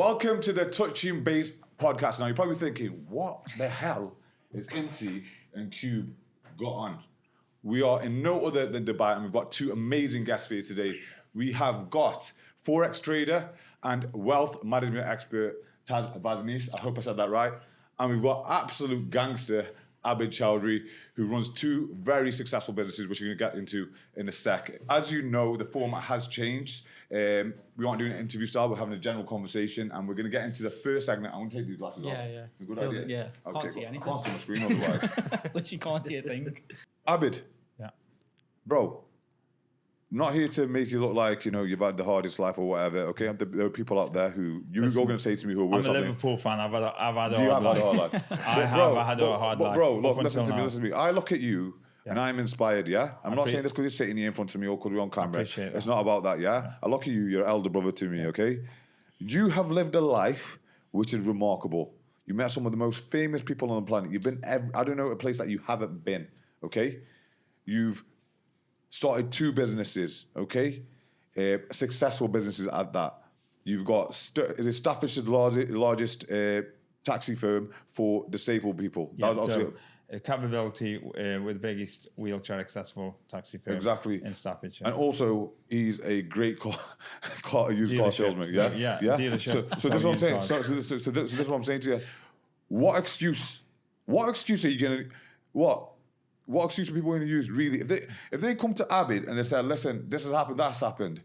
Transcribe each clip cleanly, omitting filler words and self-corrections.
Welcome to the Touching Base podcast. Now, you're probably thinking, what the hell is Inti and Cube got on? We are in no other than Dubai, and we've got two amazing guests for you today. We have got Forex trader and wealth management expert, Taz Vaznis. I hope I said that right. And we've got absolute gangster, Abid Chowdhury, who runs two very successful businesses, which we're going to get into in a sec. As you know, the format has changed. We aren't doing an interview style, we're having a general conversation, and we're going to get into the first segment. I'm going to take these glasses off. Yeah. Good idea? Yeah. Okay, Can't see anything. I can't see the screen otherwise. Literally can't see a thing. Abid. Yeah. Bro, not here to make you look like, you know, you've had the hardest life or whatever, okay? There are people out there who you're going to say to me who are worse. I'm a Liverpool fan. I've had a hard life. I had a hard life. Bro, look, listen to me. I look at you and I'm inspired, yeah? I'm not pre- saying this because you're sitting here in front of me or because we're on camera. appreciate It's that. not about that, yeah? I look at you, you're an elder brother to me, okay? You have lived a life which is remarkable. You met some of the most famous people on the planet. You've been, I don't know a place that you haven't been, okay? You've started two businesses, okay? Successful businesses at that. You've got, is it Staffordshire's largest taxi firm for disabled people? Yeah, That was obviously, capability with the biggest wheelchair accessible taxi firm exactly. in Staffordshire. And also, he's a great used car salesman. Yeah, Yeah, dealership. So this is what I'm saying. Used So this is what I'm saying to you. What excuse are you gonna? What excuse are people going to use? Really, if they come to Abid and they say, "Listen, this has happened, that's happened,"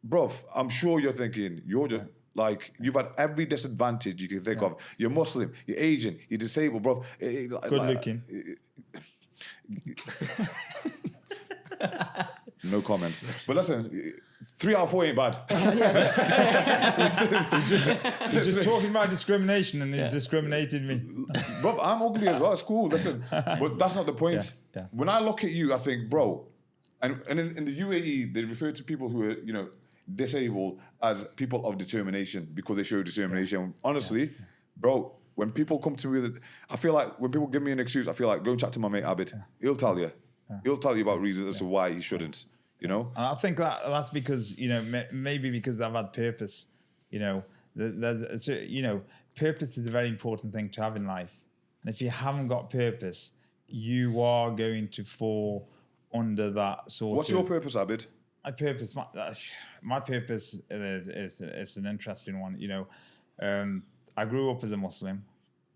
bruv, I'm sure you're thinking you're just. Like, you've had every disadvantage you can think of. You're Muslim, you're Asian, you're disabled, bro. Good looking. No comment. But listen, 3 out of 4 ain't bad. He's just talking about discrimination and he's discriminated me. Bro, I'm ugly as well. It's cool. Listen, but that's not the point. Yeah. When I look at you, I think, bro, and in the UAE, they refer to people who are, you know, disabled as people of determination because they show determination. Honestly, bro, when people come to me with it, I feel like when people give me an excuse, I feel like go and chat to my mate Abid. He'll tell you. He'll tell you about reasons as to why he shouldn't. You know. And I think that's because, you know, maybe because I've had purpose. You know, purpose is a very important thing to have in life. And if you haven't got purpose, you are going to fall under that sort of. What's your purpose, Abid? My purpose is an interesting one. You know, I grew up as a Muslim,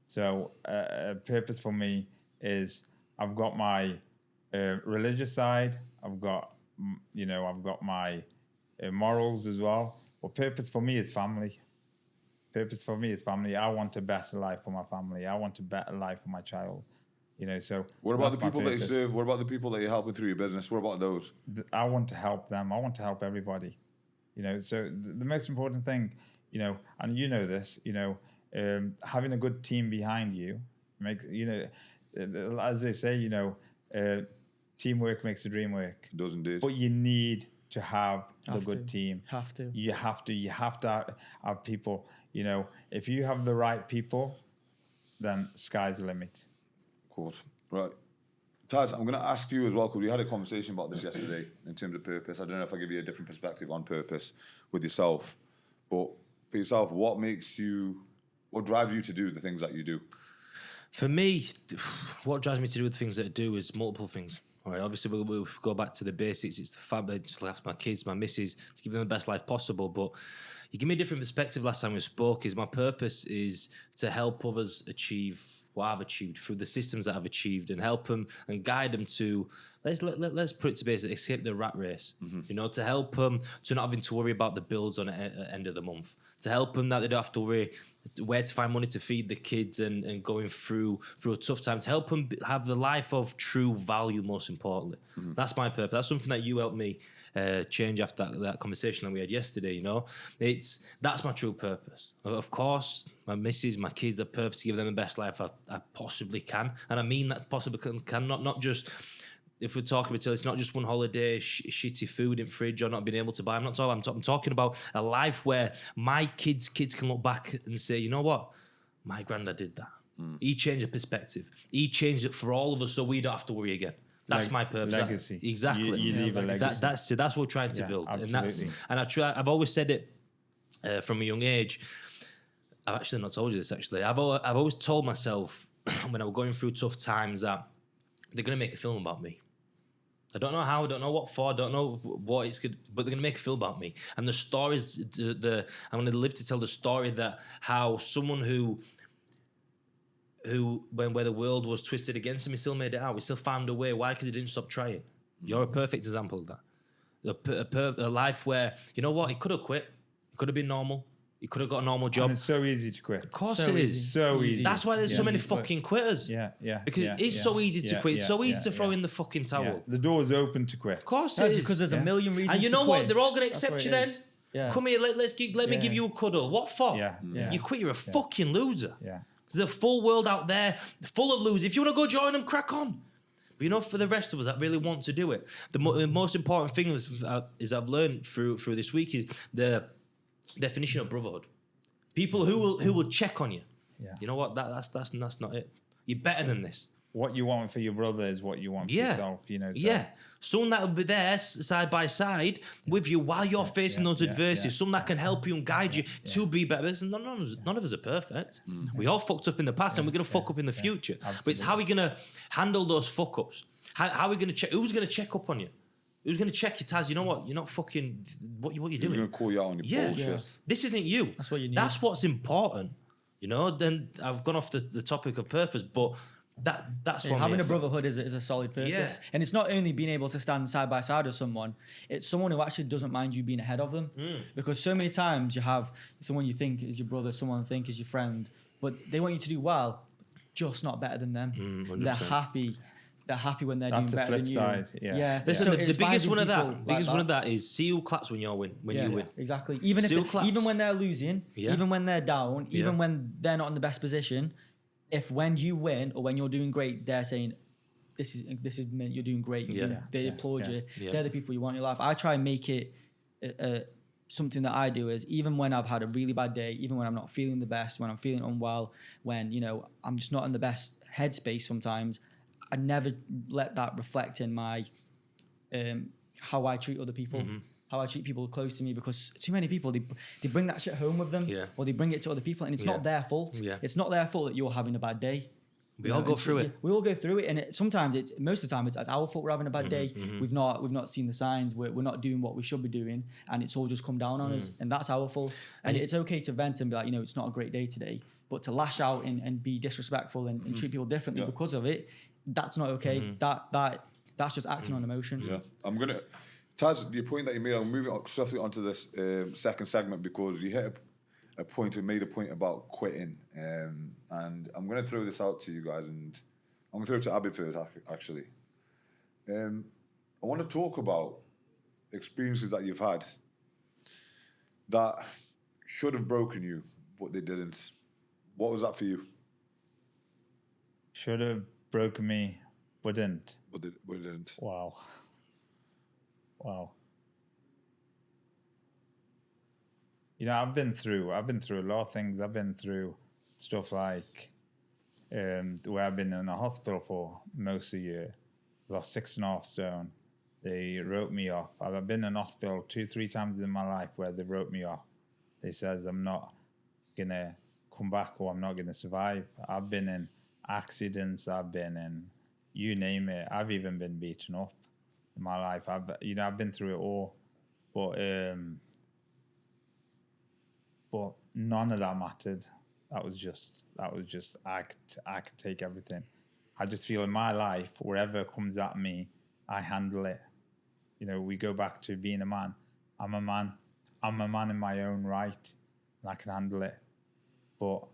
so purpose for me is I've got my religious side. I've got my morals as well. But purpose for me is family. Purpose for me is family. I want a better life for my family. I want a better life for my child. You know, so what about the people that you serve? What about the people that you're helping through your business? What about those? I want to help them. I want to help everybody. You know, so the most important thing, you know, and you know this, you know, having a good team behind you makes, you know, as they say, you know, teamwork makes the dream work. It does indeed. But you need to have a good team. Have to. You have to have people. You know, if you have the right people, then sky's the limit. Course. Right. Taz, I'm going to ask you as well, because we had a conversation about this yesterday in terms of purpose. I don't know if I give you a different perspective on purpose with yourself, but for yourself, what drives you to do the things that you do? For me, what drives me to do the things that I do is multiple things. All right, obviously, we'll go back to the basics. It's the family, just left my kids, my missus, to give them the best life possible. But you give me a different perspective last time we spoke. Is my purpose is to help others achieve what I've achieved through the systems that I've achieved and help them and guide them to, let's put it to basic, escape the rat race. Mm-hmm. You know, to help them to not having to worry about the bills on the end of the month. To help them that they don't have to worry where to find money to feed the kids and going through a tough time. To help them have the life of true value, most importantly. Mm-hmm. That's my purpose. That's something that you helped me change after that conversation that we had yesterday. You know, that's my true purpose. Of course, my missus, my kids, have purpose to give them the best life I possibly can, and I mean that possibly can not just. If we're talking about it's not just one holiday, shitty food in fridge or not being able to buy. I'm talking about a life where my kids can look back and say, you know what, my granddad did that. He changed the perspective. He changed it for all of us, so we don't have to worry again. That's my purpose. Legacy. Exactly. You leave a legacy. That's what we're trying to build. Absolutely. I've always said it from a young age. I've actually not told you this. Actually, I've always told myself when I was going through tough times that they're gonna make a film about me. I don't know how, I don't know what for, I don't know what it's good, but they're gonna make a film about me. And the stories, I'm gonna live to tell the story that how someone who where the world was twisted against him, he still made it out. He still found a way. Why? Because he didn't stop trying. You're a perfect example of that. A life where, you know what, he could have quit. He could have been normal. He could have got a normal job. And it's so easy to quit. Of course So it easy. is. So easy. That's why there's so many Easy to quit. fucking quitters. Yeah. Because it's so easy to quit. It's so easy to throw in the fucking towel. Yeah. The door's open to quit. Of course it That's is. because there's a million reasons. And you know to what? quit. They're all going to That's accept what you it then. is. Yeah. Come here, let me give you a cuddle. What for? Yeah. You quit, you're a fucking loser. Yeah. There's a full world out there full of losers. If you want to go join them, crack on. But you know, for the rest of us that really want to do it, the most important thing is I've learned through this week is the definition of brotherhood. People who will check on you. Yeah. You know what? That's not it. You're better than this. What you want for your brother is what you want for yourself. You know. So. Yeah. Someone that will be there side by side with you while you're facing those adversities. Someone that can help you and guide you to be better. Listen, none of us are perfect. We all fucked up in the past and we're going to fuck up in the future. But it's how we're going to handle those fuck ups. How are we going to check? Who's going to check up on you? Who's going to check your Taz? You know what? You're not fucking... What you doing? Who's going to call you out on your bullshit? Yeah. This isn't you. That's what you need. That's what's important. You know, then I've gone off the topic of purpose, but that's what having a brotherhood is a solid purpose. Yeah. And it's not only being able to stand side by side with someone, it's someone who actually doesn't mind you being ahead of them. Because so many times you have someone you think is your brother, someone you think is your friend, but they want you to do well, just not better than them. 100%. They're happy when they're That's doing the better flip than you. side, yeah. Listen, So the it's biggest finding one of people that, like biggest one of that is see who claps when you win. You win. Exactly. Even Still if claps. even when they're losing, Yeah. even when they're down, even Yeah. when they're not in the best position, if when you win or when you're doing great, they're saying, "This is meant you're doing great." Yeah. They applaud you. Yeah. They're the people you want in your life. I try and make it something that I do is even when I've had a really bad day, even when I'm not feeling the best, when I'm feeling unwell, when I'm just not in the best headspace sometimes. I never let that reflect in my how I treat other people, how I treat people close to me, because too many people they bring that shit home with them, or they bring it to other people, and it's not their fault. Yeah. It's not their fault that you're having a bad day. We all go and through it. We all go through it, and most of the time it's our fault we're having a bad day. We've not seen the signs. We're not doing what we should be doing, and it's all just come down on us, and that's our fault. And it's okay to vent and be like, it's not a great day today, but to lash out and be disrespectful and treat people differently because of it, that's not okay. That's just acting on emotion. Yeah, I'm gonna Taz, the point that you made. I'm moving swiftly onto this second segment because you hit a point and made a point about quitting, and I'm gonna throw this out to you guys, and I'm gonna throw it to Abby first. Actually, I want to talk about experiences that you've had that should have broken you, but they didn't. What was that for you? Should have broken me, but didn't. But they didn't. Wow. I've been through a lot of things. I've been through stuff like where I've been in a hospital for most of the year. Lost 6.5 stone. They wrote me off. I've been in hospital 2-3 times in my life where they wrote me off. They says I'm not gonna come back or I'm not gonna survive. I've been in accidents. I've been in, you name it. I've even been beaten up in my life. I've been through it all, but none of that mattered. That was just I could take everything. I just feel in my life, wherever comes at me, I handle it. We go back to being a man. I'm a man in my own right, and I can handle it. But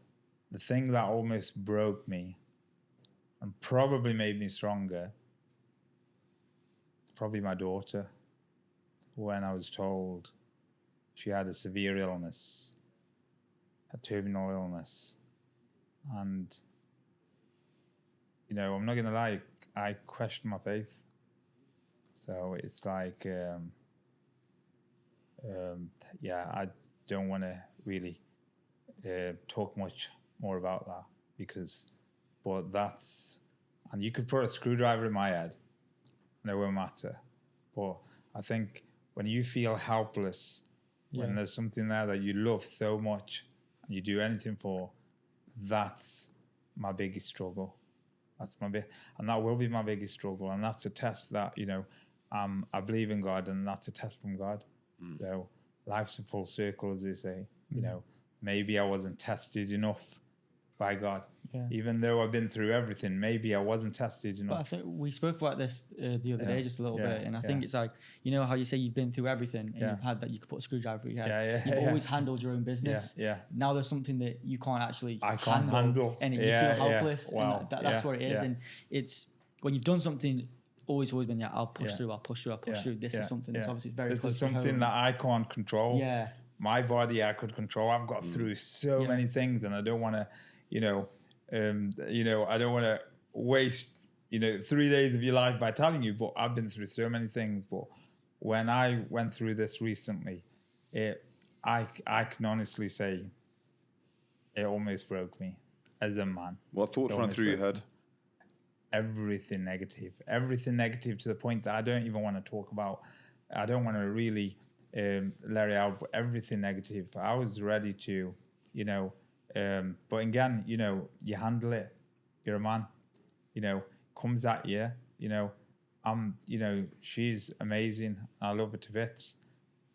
the thing that almost broke me and probably made me stronger is probably my daughter. When I was told she had a severe illness, a terminal illness, and I'm not gonna lie, I questioned my faith. So it's like, I don't want to really talk much more about that and you could put a screwdriver in my head and it won't matter. But I think when you feel helpless when there's something there that you love so much and you do anything for, that's my biggest struggle. And that will be my biggest struggle. And that's a test that, I believe in God, and that's a test from God. So life's a full circle, as they say. Maybe I wasn't tested enough by God. Yeah. Even though I've been through everything, maybe I wasn't tested enough. But I think we spoke about this the other day just a little bit, and I think it's like, how you say you've been through everything, and you've had that you could put a screwdriver in your head. You've always handled your own business. Now there's something that you can't actually handle, and you feel helpless. Wow. And that's what it is. And it's when you've done something, always been, I'll push through. This is something that's obviously very close to home. This is something that I can't control. Yeah. My body I could control. I've got through so many things, and I don't want to, I don't want to waste, 3 days of your life by telling you, but I've been through so many things. But when I went through this recently, I can honestly say it almost broke me as a man. What thoughts ran through your head? Everything negative to the point that I don't even want to talk about. I don't want to really let it out, but everything negative. I was ready to, but again, you handle it. You're a man, comes at you, she's amazing. I love her to bits.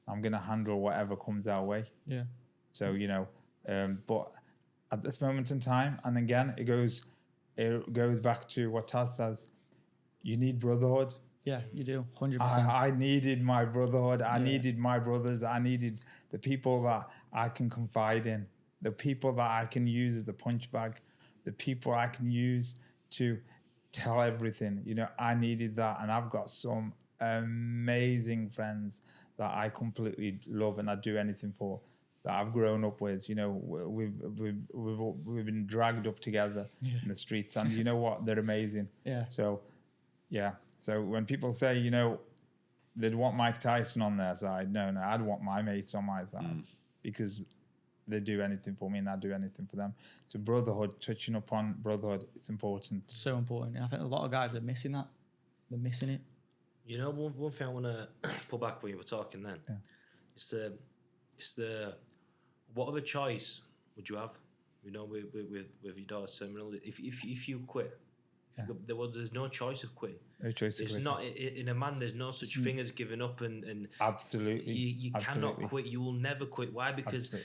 I'm going to handle whatever comes our way. Yeah. So, but at this moment in time, and again, it goes back to what Taz says, you need brotherhood. Yeah, you do, 100%. I needed my brotherhood. I needed my brothers. I needed the people that I can confide in, the people that I can use as a punch bag, the people I can use to tell everything. I needed that, and I've got some amazing friends that I completely love and I'd do anything for, that I've grown up with. We've been dragged up together in the streets, and you know what? They're amazing. Yeah. So, yeah. So when people say, they'd want Mike Tyson on their side, no, I'd want my mates on my side because they do anything for me and I do anything for them. So brotherhood, touching upon brotherhood, it's important. So important. And I think a lot of guys are missing that. They're missing it. One thing I want to pull back when you were talking then, it's the what other choice would you have? With your daughter's terminal, if you quit. There's no choice of quitting. No choice. There's not in a man. There's no such thing as giving up, and absolutely, you cannot quit. You will never quit. Why? Because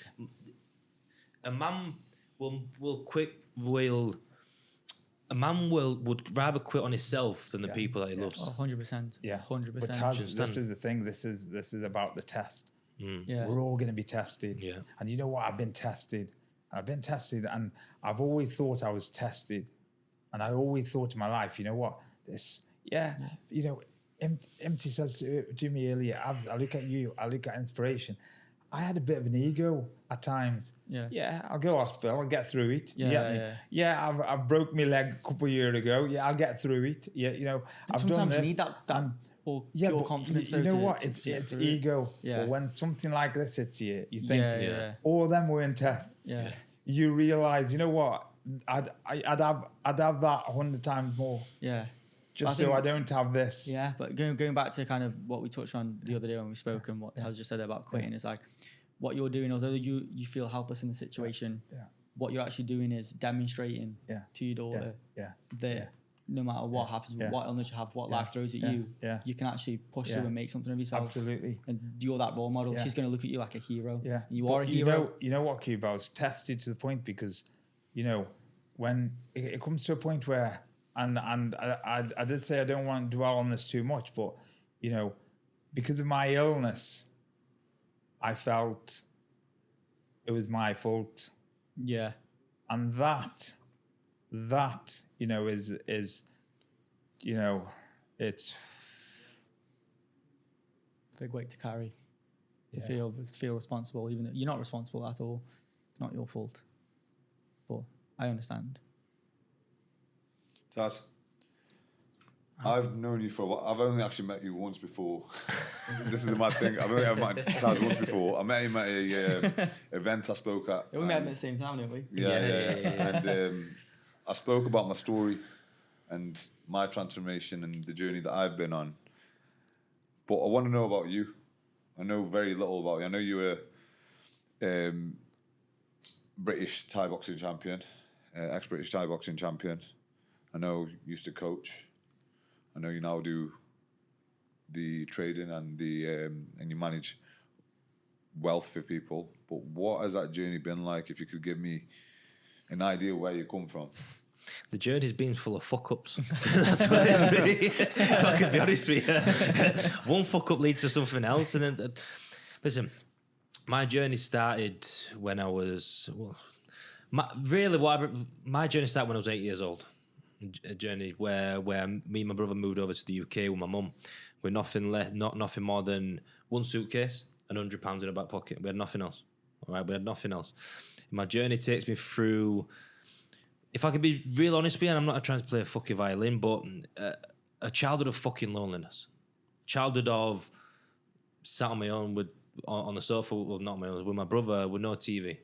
a man will quit. A man would rather quit on himself than the people that he loves. 100%. Yeah, 100%. But Taz, this is the thing. This is about the test. Yeah, we're all going to be tested. Yeah, and you know what? I've been tested, and I've always thought I was tested. And I always thought in my life, you know what, Empty says to me earlier, Abs, I look at you, I look at inspiration. I had a bit of an ego at times. Yeah, I'll go hospital, I'll get through it. I've broke my leg a couple of years ago. Yeah, I'll get through it. Yeah, I've sometimes done this. You need that pure confidence. You know what? It's ego. Yeah. But when something like this hits you, you think, all of them were in tests. Yeah. You realize, you know what? I'd have that 100 times more. Yeah. Just so I don't have this. Yeah, but going back to kind of what we touched on the other day when we spoke and what Taz just said about quitting, is like what you're doing, although you feel helpless in the situation, what you're actually doing is demonstrating to your daughter that no matter what happens, what illness you have, what life throws at you, you can actually push through and make something of yourself. Absolutely. And you're that role model. She's going to look at you like a hero. Yeah. And you are a hero. You know what, Cube? I was tested to the point because, when it comes to a point where, and I did say I don't want to dwell on this too much, but, because of my illness, I felt it was my fault. Yeah. And that, is it's a big weight to carry, to feel responsible, even though you're not responsible at all. It's not your fault. But I understand. Taz, I've known you for a while. I've only actually met you once before. This is the mad thing. I've only ever met Taz once before. I met him at a event I spoke at. We met him at the same time, didn't we? Yeah. And I spoke about my story and my transformation and the journey that I've been on. But I want to know about you. I know very little about you. I know you were British Thai boxing champion, ex-British Thai boxing champion. I know you used to coach. I know you now do the trading and you manage wealth for people. But what has that journey been like? If you could give me an idea where you come from. The journey's been full of fuck-ups. That's what it's been. If I can be honest with you. One fuck-up leads to something else. And then, listen, my journey started when I was... Well, my journey started when I was 8 years old. A journey where me and my brother moved over to the UK with my mum with nothing more than one suitcase and £100 in a back pocket. We had nothing else. All right, we had nothing else. My journey takes me through... If I can be real honest with you, and I'm not trying to play a fucking violin, but a childhood of fucking loneliness. Childhood of sat on my own on the sofa, well, not my own, with my brother with no TV,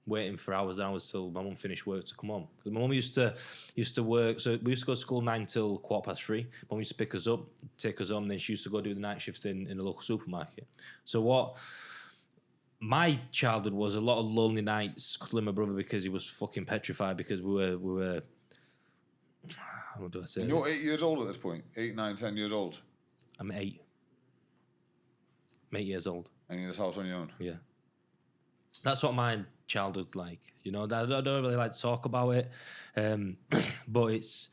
waiting for hours and hours till my mum finished work to come home. Because my mum used to work, so we used to go to school 9 till 3:15. Mum used to pick us up, take us home, and then she used to go do the night shifts in the local supermarket. So what... My childhood was a lot of lonely nights cuddling my brother because he was fucking petrified because we were how do I say And this? you're 8 years old at this point. 8, 9, 10 years old. I'm 8. I'm 8 years old. And you're in this house on your own. Yeah. That's what my childhood like. You know, I don't really like to talk about it. But it's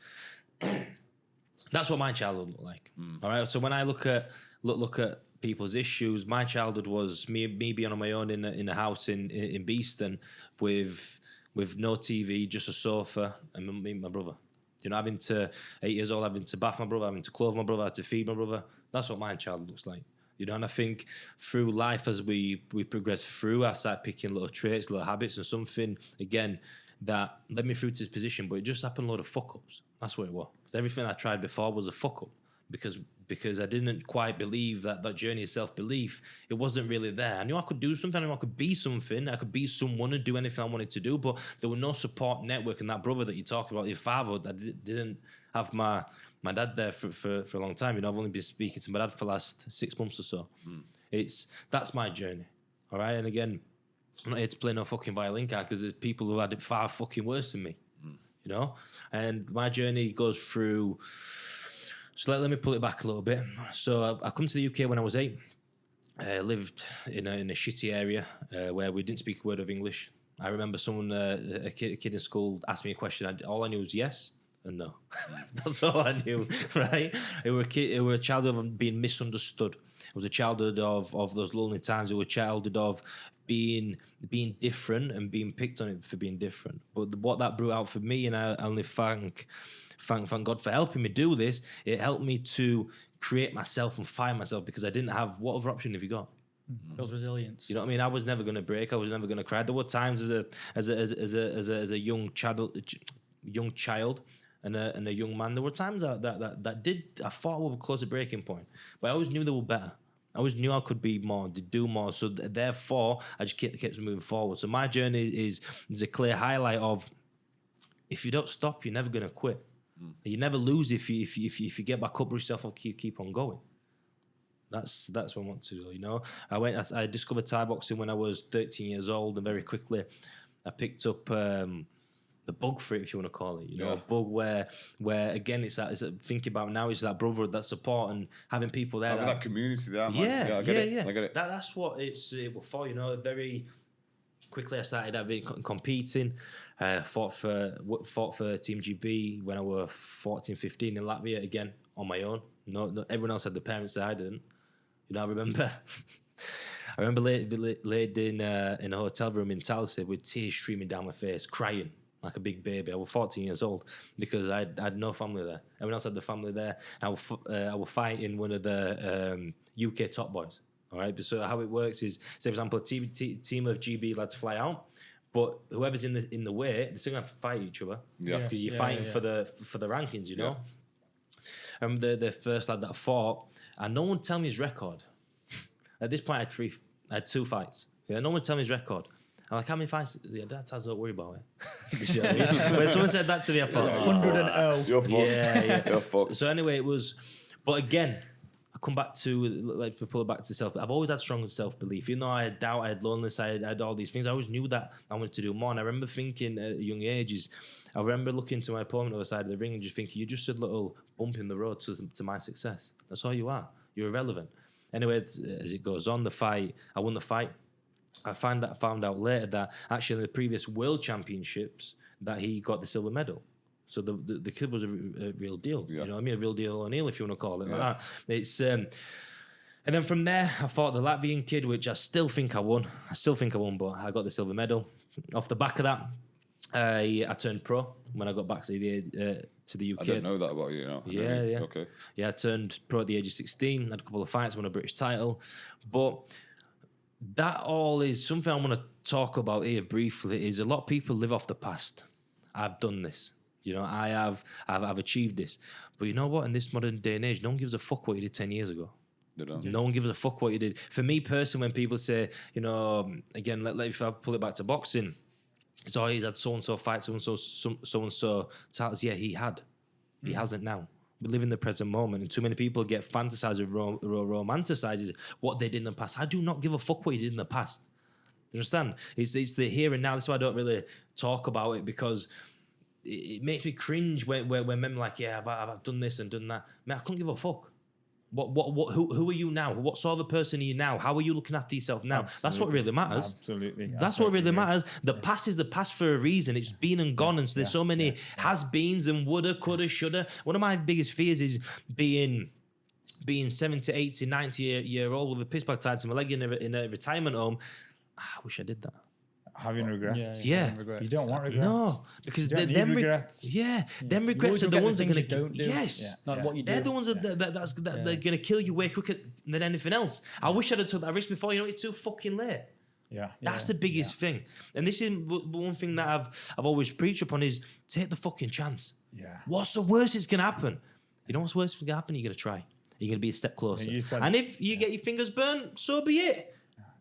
that's what my childhood looked like. All right. So when I look at people's issues, my childhood was me being on my own in a house in Beeston with no TV, just a sofa, and me and my brother. You know, having to 8 years old, having to bath my brother, having to clothe my brother, having to feed my brother. That's what my childhood looks like. You know, and I think through life as we progress through, I start picking little traits, little habits, and something again that led me through to this position. But it just happened a lot of fuck ups. That's what it was. Because everything I tried before was a fuck up. Because I didn't quite believe that journey of self-belief, it wasn't really there. I knew I could do something, I knew I could be something, I could be someone and do anything I wanted to do, but there was no support network. And that brother that you talk about, your father, that didn't have my dad there for a long time. You know, I've only been speaking to my dad for the last 6 months or so. That's my journey, all right? And again, I'm not here to play no fucking violin card because there's people who had it far fucking worse than me, you know? And my journey goes through... So let me pull it back a little bit. So I come to the UK when I was 8. Lived in a shitty area where we didn't speak a word of English. I remember someone, a kid in school, asked me a question. All I knew was yes and no. That's all I knew, right? It were a childhood of being misunderstood. It was a childhood of those lonely times. It was a childhood of being different and being picked on it for being different. But what that brought out for me, and I only thank God for helping me do this. It helped me to create myself and find myself because I didn't have... What other option have you got? Build resilience. You know what I mean? I was never going to break. I was never going to cry. There were times as a young child and a young man. There were times that did... I thought we were close to breaking point, but I always knew they were better. I always knew I could be more, to do more. So therefore, I just kept moving forward. So my journey is a clear highlight of if you don't stop, you're never going to quit. You never lose if you get back up, brush yourself up, keep on going. That's what I want to do. You know, I discovered Thai boxing when I was 13 years old, and very quickly I picked up the bug for it, if you want to call it. You know, a bug where again it's thinking about now is that brother, that support, and having people there. Having that community there. Yeah, I get it. That's what it's for. You know, very quickly I started competing. Fought for Team GB when I was 14, 15 in Latvia, again on my own. No, everyone else had the parents there, I didn't. You know, I remember laid in a hotel room in Talsi with tears streaming down my face, crying like a big baby. I was 14 years old because I had no family there. Everyone else had the family there. I was fighting one of the UK top boys. All right, so how it works is, say for example, a team of GB lads fly out. But whoever's in the way, they're still gonna have to fight each other. Yeah, because you're fighting for the rankings, you know. The first lad that I fought, and no one tell me his record. At this point, I had 2 fights. Yeah, no one tell me his record. I'm like, how many fights? Yeah, Dad, don't worry about it. You know what I mean? When someone said that to me, I thought, 100 and 0. You're fucked. Yeah. You're fucked. So anyway, it was. But again, I come back to, like, pull it back to self. I've always had strong self-belief. Even though I had doubt, I had loneliness, I had all these things, I always knew that I wanted to do more. And I remember thinking at young ages, I remember looking to my opponent on the side of the ring and just thinking, you're just a little bump in the road to my success. That's all you are. You're irrelevant. Anyway, as it goes on, I won the fight. I found out later that actually in the previous World Championships that he got the silver medal. So the kid was a real deal. Yeah. You know what I mean? A real deal O'Neill, if you want to call it like that. It's and then from there, I fought the Latvian kid, which I still think I won. But I got the silver medal. Off the back of that, I turned pro when I got back to the UK. I didn't know that about you, you know. Yeah. Okay. Yeah, I turned pro at the age of 16, had a couple of fights, won a British title. But that all is something I want to talk about here briefly, is a lot of people live off the past. I've done this. You know, I've achieved this. But you know what? In this modern day and age, no one gives a fuck what you did 10 years ago. They don't. No one gives a fuck what you did. For me personally, when people say, you know, again, if I pull it back to boxing, so he's had so-and-so fights, so-and-so titles. Yeah, he had. He hasn't now. We live in the present moment, and too many people get fantasized with romanticizes what they did in the past. I do not give a fuck what you did in the past. You understand? It's the here and now. That's why I don't really talk about it, because it makes me cringe when men are like, yeah, I've done this and done that. Man, I couldn't give a fuck. Who are you now? What sort of a person are you now? How are you looking after yourself now? Absolutely. That's what really matters. Absolutely. That's what really matters. The past is the past for a reason. It's been and gone, and so there's so many has-beens and woulda, coulda, shoulda. One of my biggest fears is being 70, 80, 90 year old with a piss bag tied to my leg in a retirement home. I wish I did that. Having regrets. Yeah. having regrets. You don't want regrets. No, because You don't need them regrets. them regrets are the ones that are going to don't do. yes. Not what you do. They're the ones that they're going to kill you way quicker than anything else. I wish I'd have took that risk before. You know, it's too fucking late. Yeah. That's the biggest thing. And this is one thing that I've always preached upon is take the fucking chance. Yeah. What's the worst that's going to happen? You know what's the worst that's going to happen? You're going to try. You're going to be a step closer. And if you get your fingers burnt, so be it.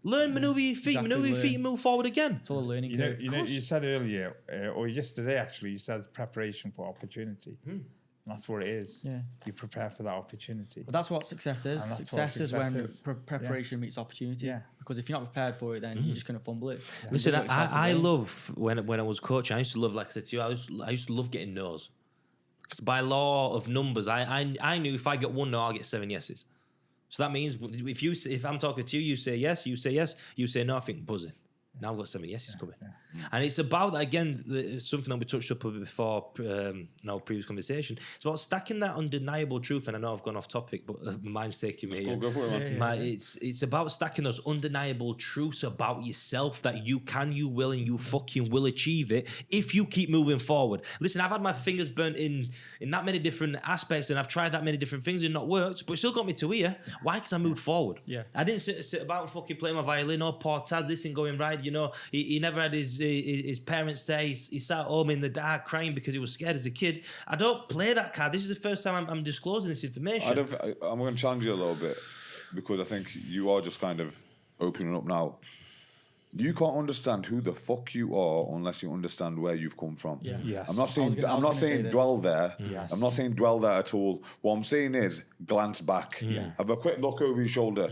Learn, maneuver your feet, and move forward again. It's all a learning curve. You said earlier, or yesterday actually, you said preparation for opportunity. And that's what it is. Yeah. You prepare for that opportunity. But that's what success is. And that's Success what is success when is. preparation meets opportunity. Yeah. Because if you're not prepared for it, then you're just going to fumble it. Listen, You do it yourself to I blame. love when I was coaching. I used to love, like I said to you, I used to love getting no's. Because by law of numbers, I knew if I get one no, I'll get 7 yeses. So that means if I'm talking to you, you say yes, you say no, I think buzzing. Now I've got 7 yeses coming. And it's about that, again, something that we touched up before in our previous conversation. It's about stacking that undeniable truth. And I know I've gone off topic, but mine's taking me. Go for it, man. It's about stacking those undeniable truths about yourself that you can, you will, and you fucking will achieve it if you keep moving forward. Listen, I've had my fingers burnt in that many different aspects, and I've tried that many different things and not worked, but it still got me to here. Why? Because I moved forward. Yeah. I didn't sit about and fucking play my violin or Paul Taz, this ain't going right. You know, he never had his parents there. He sat at home in the dark crying because he was scared as a kid. I don't play that card. This is the first time I'm disclosing this information. I'm going to challenge you a little bit, because I think you are just kind of opening up now. You can't understand who the fuck you are unless you understand where you've come from. Yeah. Yes. I'm not saying I was gonna say saying this. dwell there. Yes. I'm not saying dwell there at all. What I'm saying is glance back. Have a quick look over your shoulder.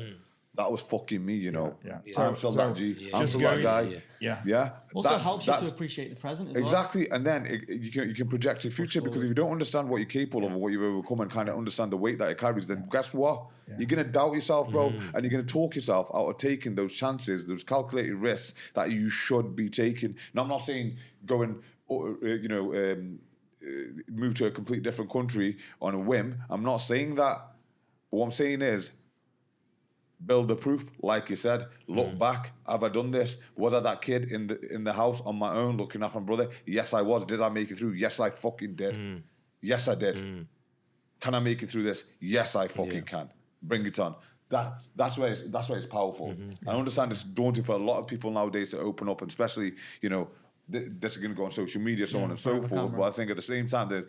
That was fucking me, you know. Yeah. I'm still that G. I'm still that guy. Yeah. Also helps you to appreciate the present as well. Exactly, and then you can project your future, because if you don't understand what you're capable of and what you've overcome and kind of understand the weight that it carries, then guess what? You're going to doubt yourself, bro, and you're going to talk yourself out of taking those chances, those calculated risks that you should be taking. Now, I'm not saying go and move to a completely different country on a whim. I'm not saying that. But what I'm saying is, build the proof, like you said. Look back. Have I done this? Was I that kid in the house on my own looking after my brother? Yes, I was. Did I make it through? Yes, I fucking did. Yes, I did. Can I make it through this? Yes, I fucking can. Bring it on. That's where it's powerful. I understand it's daunting for a lot of people nowadays to open up, and especially, you know, this is going to go on social media, so on and so forth. But I think at the same time that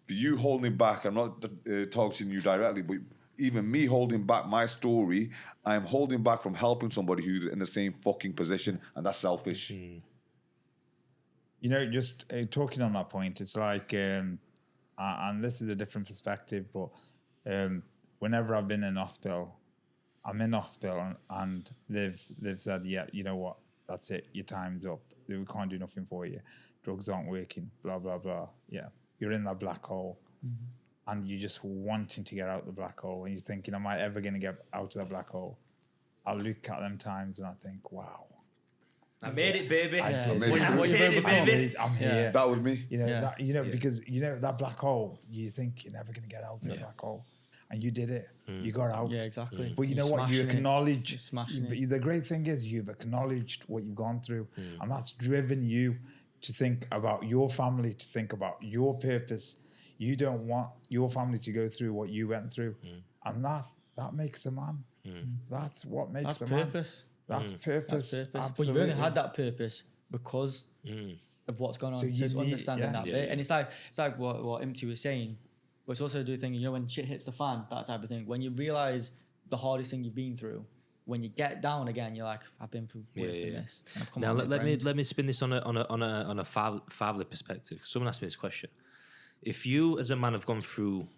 for you holding back, I'm not targeting you directly, but even me holding back my story, I'm holding back from helping somebody who's in the same fucking position, and that's selfish. You know, just talking on that point, it's like, and this is a different perspective, but whenever I've been in hospital, I'm in hospital and they've said, yeah, you know what, that's it, your time's up. We can't do nothing for you. Drugs aren't working, blah, blah, blah. Yeah, you're in that black hole. And you're just wanting to get out the black hole. And you're thinking, am I ever going to get out of that black hole? I look at them times and I think, wow. I made it, baby. I did. What you've overcome. I'm here. That was me. You know, Yeah. that, you know, because you know that black hole, you think you're never going to get out of the black hole. And you did it. You got out. Yeah, exactly. But you know what? You smashing it. acknowledge. You're smashing but it. the great thing is you've acknowledged what you've gone through. And that's driven you to think about your family, to think about your purpose. You don't want your family to go through what you went through. And that makes a man. That's what makes That's a purpose. man. That's purpose. That's purpose. But Absolutely. you've only had that purpose because of what's going on. So So you it's need- understanding yeah. that Yeah, bit. yeah. And it's like what Imti was saying, but it's also the thing, you know, when shit hits the fan, that type of thing. When you realize the hardest thing you've been through, when you get down again, you're like, I've been through worse than this. And I've come Now out let my me friend. let me spin this on a fatherly perspective. Someone asked me this question: if you, as a man, have gone through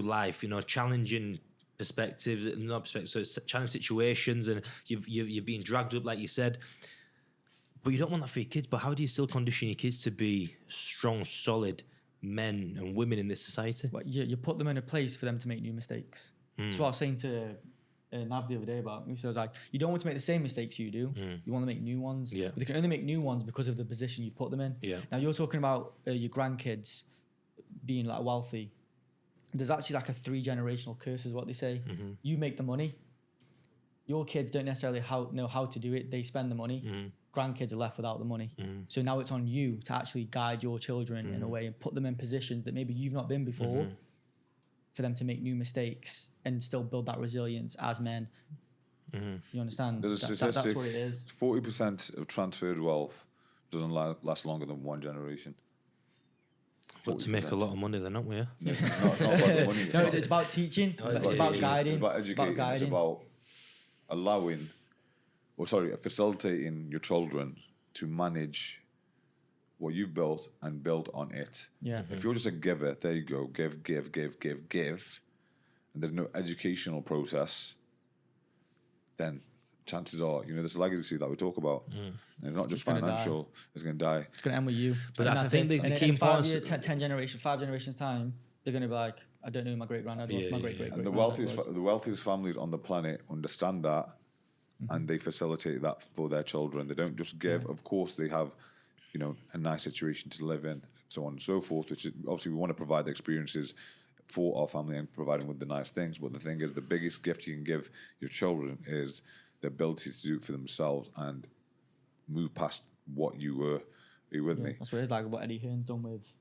life, you know, challenging perspectives, not perspectives, so it's challenging situations, and you've been dragged up, like you said, but you don't want that for your kids. But how do you still condition your kids to be strong, solid men and women in this society? But you put them in a place for them to make new mistakes. That's what I was saying to Nav the other day about. So I was like, you don't want to make the same mistakes you do. You want to make new ones. Yeah. But they can only make new ones because of the position you put them in. Yeah. Now you're talking about your grandkids being like wealthy. There's actually like a 3-generational curse, is what they say. You make the money. Your kids don't necessarily know how to do it. They spend the money. Grandkids are left without the money. So now it's on you to actually guide your children in a way and put them in positions that maybe you've not been before, for them to make new mistakes and still build that resilience as men. You understand? There's a That's statistic, what it is. 40% of transferred wealth doesn't last longer than one generation. Got to make a 40%. lot of money then, don't we? Yeah? It's not about the money. It's No, not- it's about teaching. it's It's about teaching. guiding. It's about It's educating. about It's guiding. about allowing, facilitating your children to manage what you built and build on it. Yeah. If you're just a giver, there you go, give, and there's no educational process, then chances are, you know, this legacy that we talk about, and it's not just gonna die. financial, it's going to die. It's going to end with you. But And I that's think it. the And key in 5 importance- years, 10 generations, 5 generations time, they're going to be like, I don't know who my great granddad was. Yeah, My yeah, great yeah. great And great the wealthiest families on the planet understand that, and they facilitate that for their children. They don't just give. Of course, they have, you know, a nice situation to live in, so on and so forth. Which is, obviously we want to provide the experiences for our family and provide them with the nice things. But the thing is, the biggest gift you can give your children is the ability to do it for themselves and move past what you were. Are you with me? That's what it is, like what Eddie Hearn's done with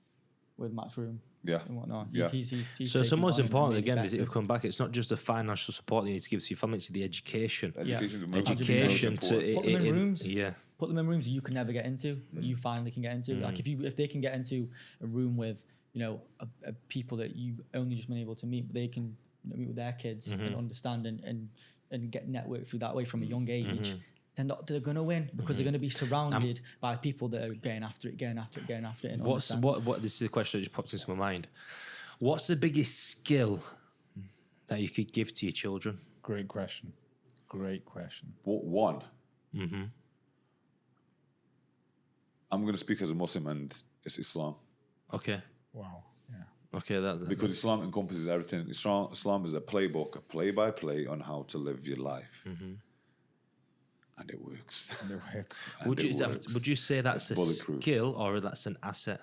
Matchroom Yeah. and whatnot. Yeah. He's So taken most it on and importantly, made it again, is better. it come back? It's not just the financial support that you need to give to your family; it's the education. Education, is the most Education important. Put them in rooms. Yeah. Put them in rooms you can never get into, that you finally can get into. Like if they can get into a room with, you know, a people that you've only just been able to meet, they can, you know, meet with their kids and understand and get networked through that way from a young age. Then they're gonna win because they're gonna be surrounded by people that are getting after it. And understand. What? This is a question that just popped into my mind. What's the biggest skill that you could give to your children? Great question. What one? I'm going to speak as a Muslim, and it's Islam. Okay. Wow. Yeah. Okay. That Because Islam encompasses everything. Islam is a playbook, a play-by-play on how to live your life. And it works. And it works. And it works. would you say that's a Bulletproof. skill or that's an asset?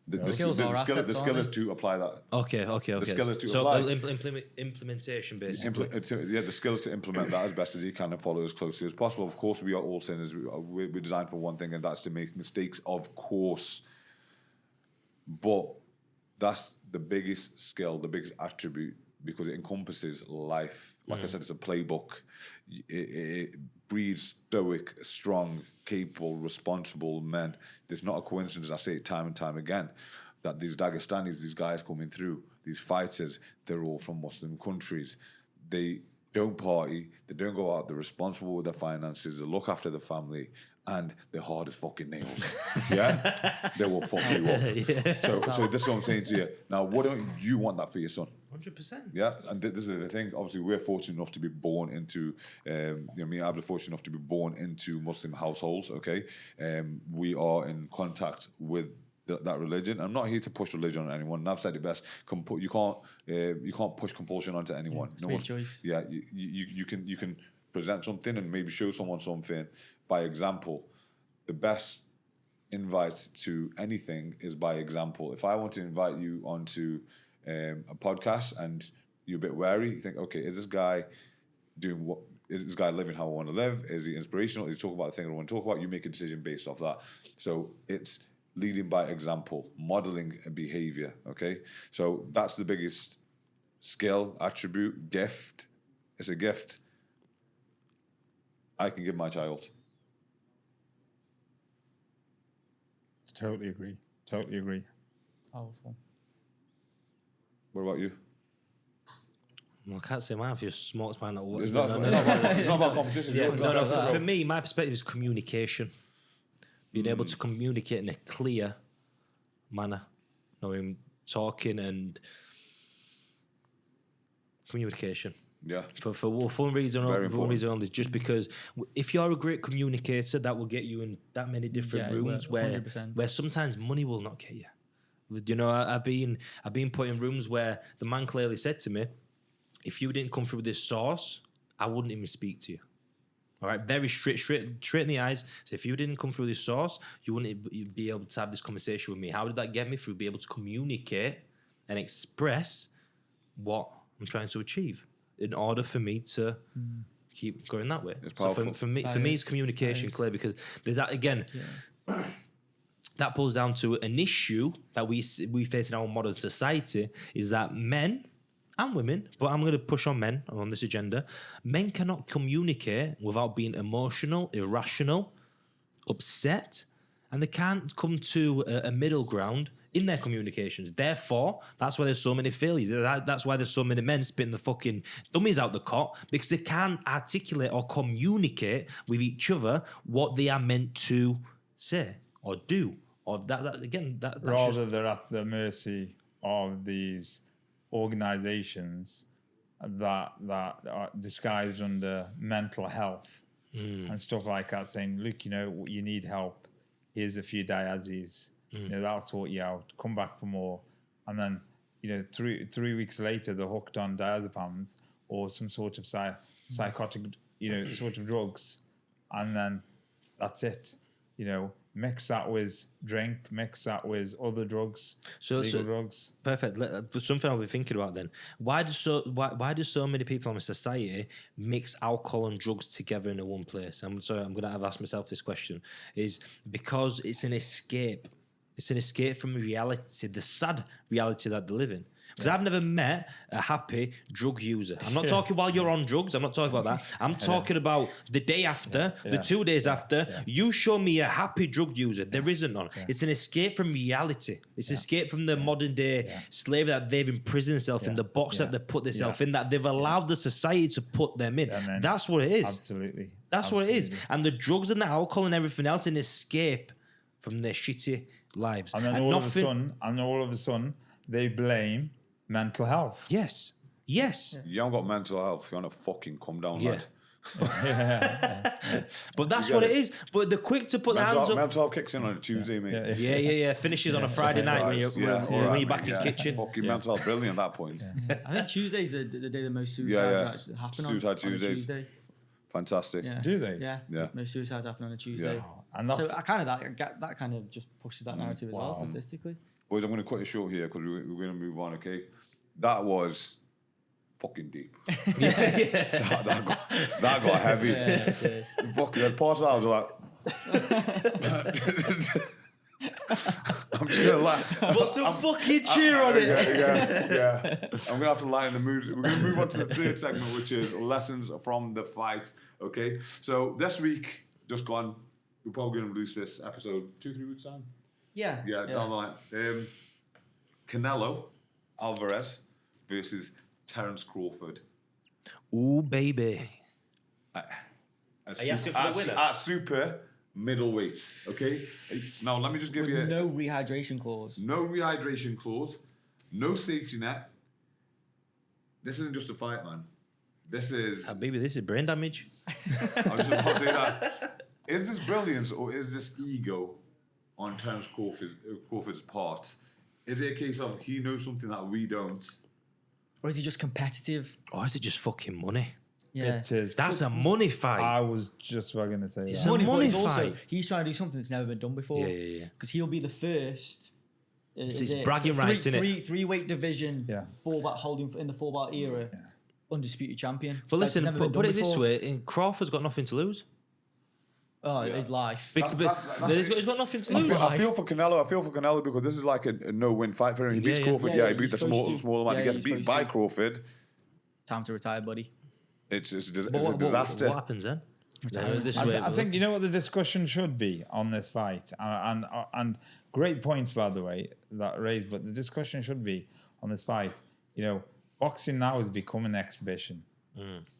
The skills are assets, the skill aren't is to apply that. Okay. skill is to so apply. Implementation basically. The skill is to implement that as best as you can and follow as closely as possible. Of course, we are all sinners. We're designed for one thing, and that's to make mistakes, of course. But that's the biggest skill, the biggest attribute, because it encompasses life. Like I said, it's a playbook. It breeds stoic, strong, capable, responsible men. There's not a coincidence, I say it time and time again, that these Dagestanis, these guys coming through, these fighters, they're all from Muslim countries. They don't party, they don't go out, they're responsible with their finances, they look after the family, and they're hard as fucking nails. Yeah? They will fuck you up. So this is what I'm saying to you. Now, why don't you want that for your son? 100%. Yeah, and this is the thing. Obviously, we're fortunate enough to be born into, me and Abd are fortunate enough to be born into Muslim households, okay? We are in contact with that religion. I'm not here to push religion on anyone. And I've said it best. You can't push compulsion onto anyone. It's your choice. Yeah, you can present something and maybe show someone something by example. The best invite to anything is by example. If I want to invite you onto a podcast and you're a bit wary, you think, okay, is this guy doing what? Is this guy living how I want to live? Is he inspirational? Is he talking about the thing I want to talk about? You make a decision based off that. So it's leading by example, modeling a behavior, okay? So that's the biggest skill, attribute, gift. It's a gift I can give my child. Totally agree. Totally agree. Powerful. What about you? Well, I can't say mine if you're smart, mine not It's not about competition. Yeah, No, for me, my perspective is communication. Being able to communicate in a clear manner, knowing talking and communication. Yeah. For one reason only, just because if you're a great communicator, that will get you in that many different rooms where sometimes money will not get you. You know, I've been put in rooms where the man clearly said to me, if you didn't come through this source, I wouldn't even speak to you. All right, very straight in the eyes. So if you didn't come through this source, you wouldn't be able to have this conversation with me. How did that get me? Through be able to communicate and express what I'm trying to achieve in order for me to keep going that way. It's powerful. So for me, it's communication clear, because there's that again. Yeah. That pulls down to an issue that we face in our modern society, is that men and women, but I'm going to push on men on this agenda. Men cannot communicate without being emotional, irrational, upset, and they can't come to a middle ground in their communications. Therefore, that's why there's so many failures. That's why there's so many men spitting the fucking dummies out the cot, because they can't articulate or communicate with each other what they are meant to say or do. Or rather they're at the mercy of these organizations that are disguised under mental health and stuff like that, saying, look, you know, you need help, here's a few diazes, you know, that'll sort you out, come back for more. And then, you know, three weeks later they're hooked on diazepams or some sort of psychotic, you know, sort of drugs, and then that's it. You know, mix that with drink, mix that with other drugs, legal drugs. Perfect. Something I'll be thinking about then. Why do so many people in a society mix alcohol and drugs together in one place? I'm sorry, I'm going to have asked myself this question. Is because it's an escape. It's an escape from reality, the sad reality that they live in. Because I've never met a happy drug user. I'm not talking while you're on drugs. I'm not talking about that. I'm talking about the day after, the 2 days after. You show me a happy drug user. There isn't none. It's an escape from reality. It's an escape from the modern day slave that they've imprisoned themselves in, the box that they've put themselves in, that they've allowed the society to put them in. That's what it is. Absolutely. That's what it is. And the drugs and the alcohol and everything else, an escape from their shitty lives. And then all of a sudden, they blame mental health. Yes. You haven't got mental health. You're on a fucking come down, lad. But that's what it is. But they're quick to put their hands up. Mental health kicks in on a Tuesday, mate. Yeah. Finishes on a Friday night when you're back in the kitchen. Fucking mental health, brilliant at that point. I think Tuesday's the day the most suicides actually happen on. Suicide Tuesdays. Tuesday. Fantastic. Yeah. Do they? Yeah. Most suicides happen on a Tuesday. Yeah. And so that kind of just pushes that narrative as well, statistically. Boys, I'm going to cut it short here because we're going to move on, okay? That was fucking deep. That got heavy. Fucking the parts I was like... I'm just going to laugh. Put some fucking cheer on it. Yeah. I'm going to have to lighten the mood. We're going to move on to the third segment, which is lessons from the fight, okay? So this week, just gone, we're probably going to release this episode 2-3 weeks time. Yeah, down the line. Canelo Alvarez versus Terence Crawford. Ooh, baby. At, Are you asking for the winner? at super middleweight. Okay. Now let me just give you With no rehydration clause. no rehydration clause, no safety net. This isn't just a fight, man. This is. Baby, this is brain damage. I was just about to say that. Is this brilliance or is this ego on Terence Crawford's part? Is it a case of he knows something that we don't? Or is he just competitive? Or is it just fucking money? Yeah. It is. That's a money fight. I was just going to say It's that. a But money he's also fight. he's trying to do something that's never been done before. Yeah. Because he'll be the first. It's bragging rights, innit? Three weight division. Yeah. Full belt holding in the full belt era. Undisputed champion. But That's listen, never been put done it this before. way: Crawford's got nothing to lose. Oh, his life. He's got nothing to lose. I feel for Canelo. I feel for Canelo because this is like a no-win fight for him. He beats Yeah. Crawford. Yeah, Yeah, yeah, he beats he's the supposed to. smaller man. Yeah, he gets he's beat supposed by to. Crawford. Time to retire, buddy. It's a What disaster. happens then? This I, way, I think you know what the discussion should be on this fight, and great points by the way that raised. But the discussion should be on this fight. You know, boxing now has become an exhibition.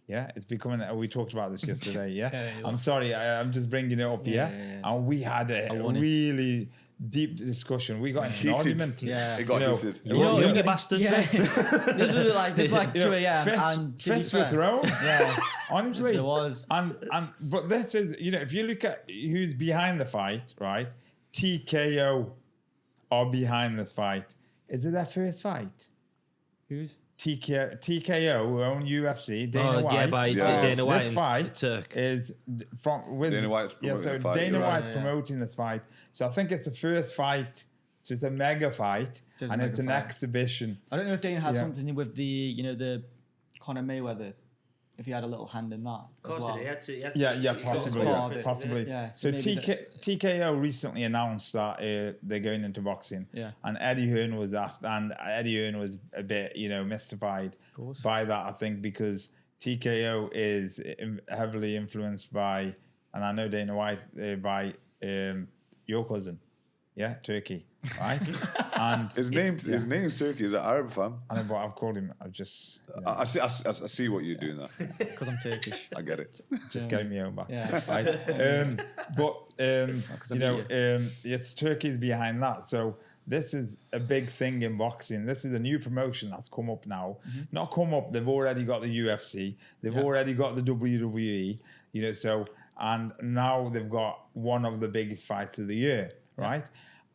Yeah, it's becoming. We talked about this yesterday. Yeah, Yeah. I'm sorry, I'm just bringing it up. Yeah, and we had a want it. really deep discussion. We got into an argument. Yeah. It got You know, heated. you know, you bastards. Yeah. this was like 2 a.m. and to be fists were fair- thrown. Yeah. Honestly, There was. But this is, you know, if you look at who's behind the fight, right? TKO are behind this fight. Is it their first fight? Who's? TKO, who own UFC, Dana White. yeah, by Yeah. Dana White This and fight Turk. is from with Dana White's promoting so the fight, Dana you're right. White's promoting this fight. So I think it's the first fight. So it's a mega fight, It is a and it's an mega fight. exhibition. I don't know if Dana had Yeah. something with the Conor Mayweather, if he had a little hand in that. Of course, as well. he had to. Yeah, possibly, part of it. possibly. Yeah, So so maybe TKO recently announced that they're going into boxing. Yeah. And Eddie Hearn was a bit, mystified course. by that. I think because TKO is heavily influenced by, and I know Dana White by your cousin, yeah, Turkey, right? And His name's Turkey. Is an Arab fam. I know, but I've called him. I've just I see what you're doing there. Because I'm Turkish. I get it. just getting me own back. Yeah. Right? I beat Yes, Turkey's behind that. So this is a big thing in boxing. This is a new promotion that's come up now. Not come up. They've already got the UFC. They've already got the WWE. And now they've got one of the biggest fights of the year, right?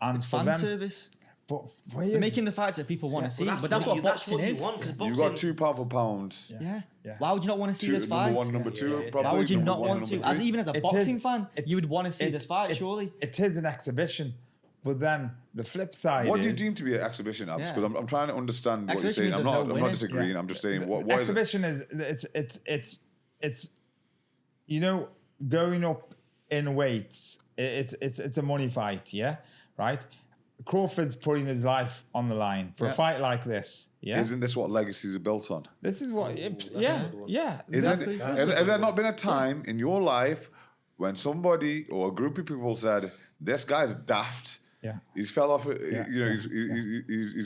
And It's for fan them, service. but They're making the fights that people want to see. But that's what boxing is. You got 2 pound for pounds. Yeah. Yeah. Why would you not want to see this fight? Number 1, number 2. Probably. Why would you number not 1, want to? number 3. Even as a It boxing is- fan, it's- you would want to see this fight, surely. It is an exhibition. But then the flip side What do you is... deem to be an exhibition, Abs? Yeah. Because I'm trying to understand what you're Exhibition saying. means I'm there's not no I'm not winning. disagreeing. Yeah. I'm just saying what is it? exhibition it's going up in weights. It's a money fight, yeah, right? Crawford's putting his life on the line for a fight like this. Yeah, Isn't this what legacies are built on? this is what. that's Yeah, a good one. yeah. Isn't has there not been a time in your life when somebody or a group of people said, "This guy's daft. Yeah. He's fell off. Yeah. He's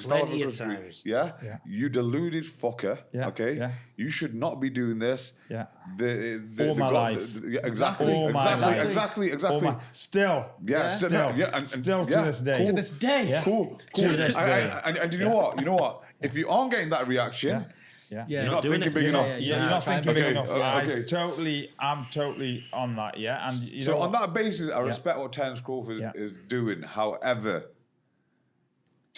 fell off. Plenty a of cliff. times. Yeah? Yeah. You deluded fucker. Yeah. Okay. Yeah. You should not be doing this. Yeah. The All my life. exactly. All my life. Exactly. Oh my, still. Yeah. Still. Yeah. And Still to yeah, this day. Cool. To this day. Yeah. Cool. To this day. And you know what? You know what? If you aren't getting that reaction, Yeah. Yeah. you're not doing thinking it. big Yeah, enough. yeah, Yeah, you're not trying thinking to- big Okay, enough. okay. I'm totally on that. Yeah, and you So know on that basis, I respect what Terence Crawford Yeah. is doing. However,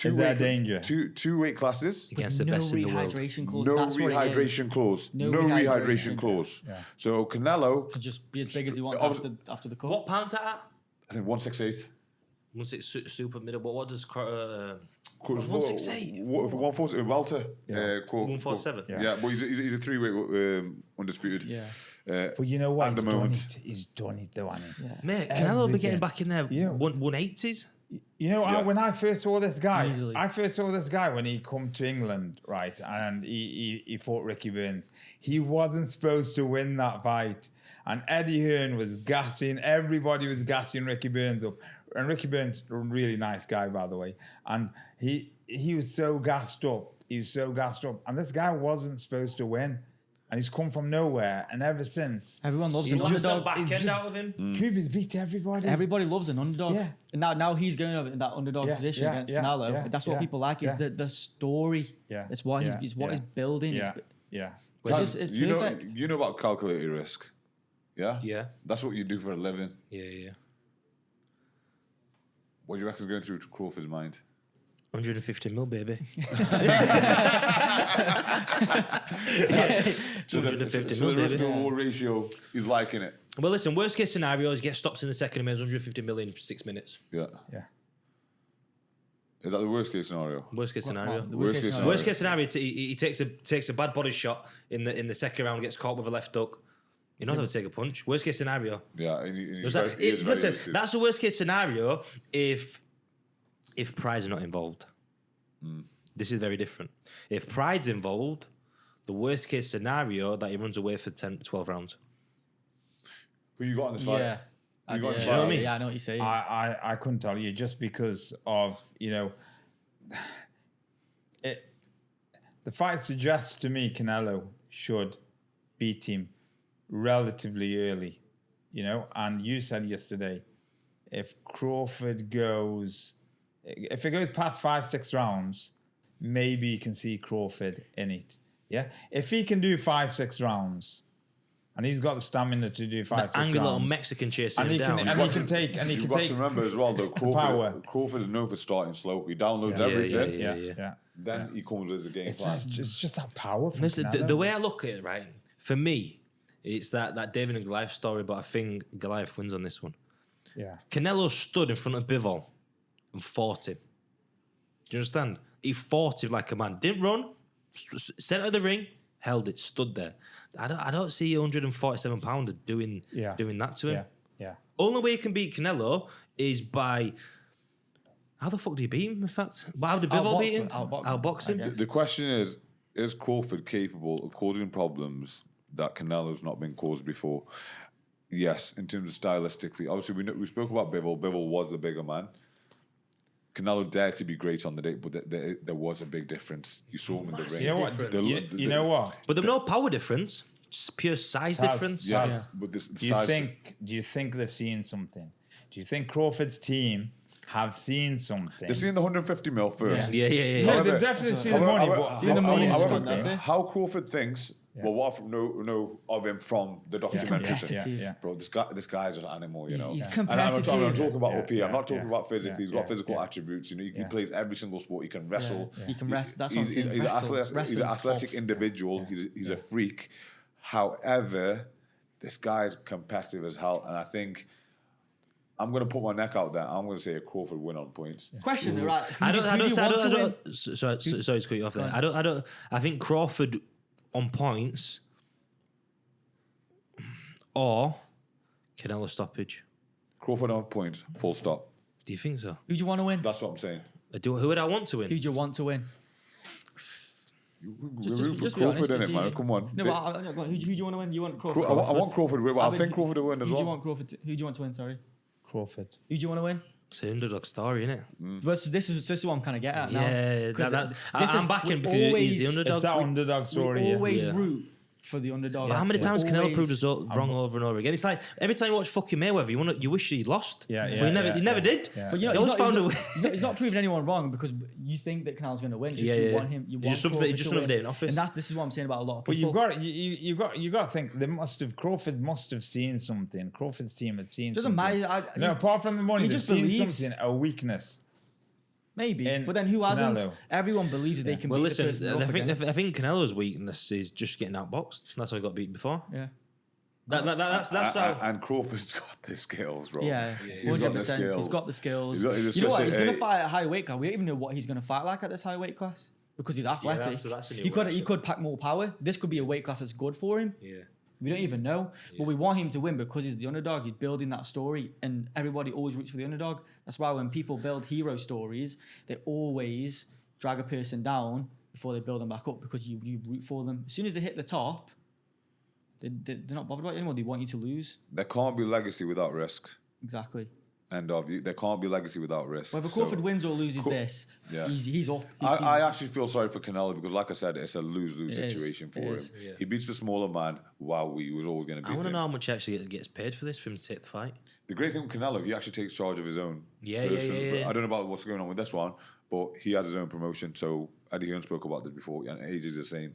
Is there danger? Two weight classes, Against the no best in the world. rehydration clause. no That's what it is. rehydration clause, No no rehydration. rehydration clause. Yeah. So Canelo, Could just be as big as he wants Obviously- after the cut. What pound's that at? I think 168. Once it's super middle, but what does 168. 140 welter. Yeah. 147? Yeah, but he's a 3-weight undisputed. Yeah. But you know what? At the moment. He's done it, though, hasn't he? Yeah. Mate, Canelo will be Everything. getting back in there Yeah. 180s. You know, Yeah. when I first saw this guy, Easily. when he come to England, right, and he fought Ricky Burns. He wasn't supposed to win that fight. And Eddie Hearn was gassing, everybody was gassing Ricky Burns up. And Ricky Burns, a really nice guy, by the way. And he was so gassed up. He was so gassed up. And this guy wasn't supposed to win. and he's come from nowhere, and ever since Everyone loves he's an just underdog. back he's end just- out of him. Cooper's beat everybody. Everybody loves an underdog. Yeah. And now he's going over in that underdog Yeah, position yeah, against yeah, Canelo. yeah, That's what yeah, people like is yeah. the story. Yeah, It's what yeah, he's yeah. he's building. Yeah, It's, yeah. it's you perfect. know, you know about calculated risk. Yeah. Yeah. That's what you do for a living. Yeah. What do you reckon's going through Crawford's mind? 150 mil, baby. So 250 the mil, risk to baby. reward ratio is liking it. Well, listen, worst case scenario is he gets stopped in the second and makes 150 million for 6 minutes. Yeah. Yeah. Is that the worst case scenario? Worst case scenario. the Worst case scenario. Worst case scenario, he takes a bad body shot in the second round, gets caught with a left hook. You're not going to take a punch. Worst case scenario. Yeah. And he's Does very- that, he is very listen, elusive. that's the worst case scenario if pride's not involved. This is very different. If pride's involved, the worst case scenario that he runs away for 10, 12 rounds. Who you got in this fight? Yeah. You got yeah, to fight. yeah, I know what you're saying. I couldn't tell you just because of the fight suggests to me Canelo should beat him relatively early, and you said yesterday if Crawford goes past 5-6 rounds, maybe you can see Crawford in it. Yeah, if he can do 5-6 rounds, and he's got the stamina to do 5-6 rounds, Angry little Mexican chasing him down. You've got to remember as well, though, power. Crawford is known for starting slow. He downloads Yeah. everything. Yeah. Then he comes with the game It's plan. just that power from Listen, Canelo. the way I look at it, right, for me, it's that David and Goliath story, but I think Goliath wins on this one. Yeah. Canelo stood in front of Bivol and fought him. Do you understand? He fought him like a man. Didn't run, centre of the ring, held it, stood there. I don't see a 147-pounder doing that to him. Yeah. Only way you can beat Canelo is by... How the fuck do you beat him, in fact? How did Bivol beat him? Outbox him? I guess. The question is Crawford capable of causing problems that Canelo's not been caused before? Yes, in terms of stylistically. Obviously, we spoke about Bivol. Bivol was the bigger man. Canelo dared to be great on the day, but there was a big difference. You saw him in the ring. You know what? You know what? But there's no power difference. Just pure size difference. Yes, but this Do you think they've seen something? Do you think Crawford's team have seen something? they've seen the 150 mil first. Yeah. No, However- they've definitely seen the money, but Seen the money, However, that's it. how Crawford thinks, well, what I know of him from the documentary. competitive. Bro, this guy's an animal, He's And I'm competitive. talking about OP. Yeah, I'm not talking yeah, about physics. yeah, He's got yeah, physical yeah. attributes. He plays every single sport. He can wrestle. He can wrestle. That's He's, what I'm he's, saying. he's, an Wrestle. athletic, he's an Wrestling's athletic tough. individual. He's a freak. However, this guy's competitive as hell, and I think I'm going to put my neck out there. I'm going to say a Crawford win on points. Question, right? I don't. Sorry Sorry to cut you off there. I don't. I think Crawford on points or Canelo stoppage. Crawford on points. Full stop. Do you think so? Who do you want to win? That's what I'm saying. Who would I want to Who win? do you want to win? We're rooting for just be honest, Crawford in it's it, man. easy. Come on. No, but who do you want to win? You want Crawford? I want Crawford to win, but I mean, think Crawford to win as Who do you well. want Crawford? Who do you want to win? Sorry. Crawford. Who do you want to win? It's an underdog story, isn't it? This is what I'm kind of getting at now. Yeah, 'Cause I'm backing because he's the underdog. It's that underdog story. We always Yeah. root for the underdog. But how many times Canelo Always. proved us wrong over and over again? It's like every time you watch fucking Mayweather, you wish he'd lost. Yeah, But yeah, he never, yeah, he never yeah. did. Yeah. But He you know, always found a way. he's not proving anyone wrong because you think that Canal's going to win. Just Yeah, you yeah. want him. You He's want just something- Crawford he's just to another win. day in office. And this is what I'm saying about a lot of But people. you got to think Crawford must have seen something. Crawford's team has seen. Doesn't something. matter. No, apart from the money, he they've just seen believes. something, a weakness. Maybe, in but then who hasn't? Canelo. Everyone believes that they can Well, beat listen, the person they're up against. I think Canelo's weakness is just getting outboxed. That's how he got beaten before. Yeah. That's how. And Crawford's got the skills, bro. Yeah, He's got the 100%. skills. He's got the skills. He's got- he's You know what? especially He's going a- to fight at a high weight class. We don't even know what he's going to fight like at this high weight class because he's athletic. that's a new he one, could pack more power. This could be a weight class that's good for him. Yeah. We don't even know. But we want him to win because he's the underdog. He's building that story, and everybody always roots for the underdog. That's why when people build hero stories, they always drag a person down before they build them back up because you root for them. As soon as they hit the top, they're not bothered about it anymore. They want you to lose. There can't be legacy without risk. Exactly. End of. There can't be legacy without risk. Whether Crawford wins or loses this, Yeah. he's up. I actually feel sorry for Canelo because, like I said, it's a lose-lose It is. situation for It him. is. Yeah. He beats the smaller man. Wow, he was always going to I beat want to him. know how much he actually gets paid for this for him to take the fight. The great thing with Canelo, he actually takes charge of his own. Yeah. I don't know about what's going on with this one, but he has his own promotion. So Eddie Hearn spoke about this before, and AJ is the same.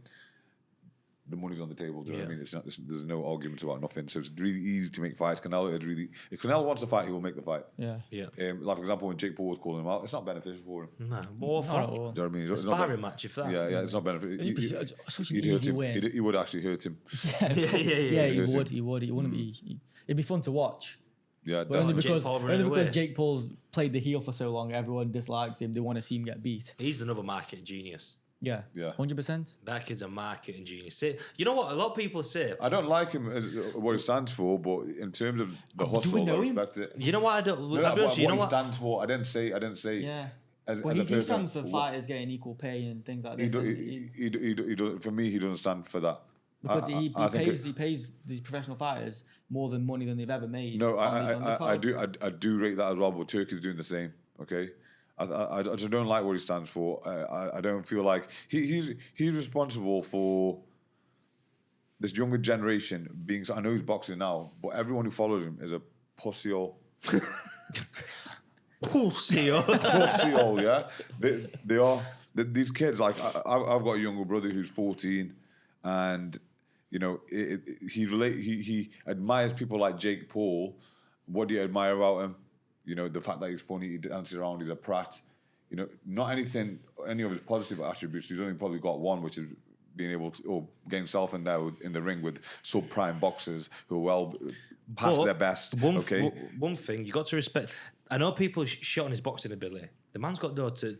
The money's on the table. Do you know what I mean? It's not. There's no arguments about nothing. So it's really easy to make fights. Canelo is really. If Canelo wants to fight, he will make the fight. Yeah. Like for example, when Jake Paul was calling him out, it's not beneficial for him. No, what Not at all. Do you know what I mean? a It's not sparring match if that. Yeah, it's not beneficial. It's such an He'd hurt easy him. win. He would actually hurt him. Yeah, he Hurt would. him. He would. It wouldn't be. It'd be fun to watch. Yeah, But only definitely. because Jake Paul's played the heel for so long, everyone dislikes him. They want to see him get beat. He's another marketing genius. Yeah. Yeah. 100%. That kid's a marketing genius. You know what? A lot of people say. I don't like him as what he stands for, but in terms of the hustle, we know I him? respect it. You know what? I don't. No, I'll be honest, what you know he what? stands for, I didn't say. Yeah. As Well, a he person, stands for fighters getting equal pay and things like this. He doesn't. For me, he doesn't stand for that. Because I think he pays these professional fighters more than money than they've ever made. No, on these I undercards. do rate that as well. But Turkey's doing the same. Okay, I just don't like what he stands for. I don't feel like he's responsible for this younger generation being. I know he's boxing now, but everyone who follows him is a pussy-hole. Pussy-hole. Pussy-hole, yeah. They are. These kids, like I've got a younger brother who's 14, and you know he admires people like Jake Paul. What do you admire about him? You know, the fact that he's funny, he dances around, he's a prat. You know, not any of his positive attributes. He's only probably got one, which is being able to, or getting self endowed in the ring with sub-prime boxers who are well past their best. One thing you got to respect. I know people shit on his boxing ability. The man's got though to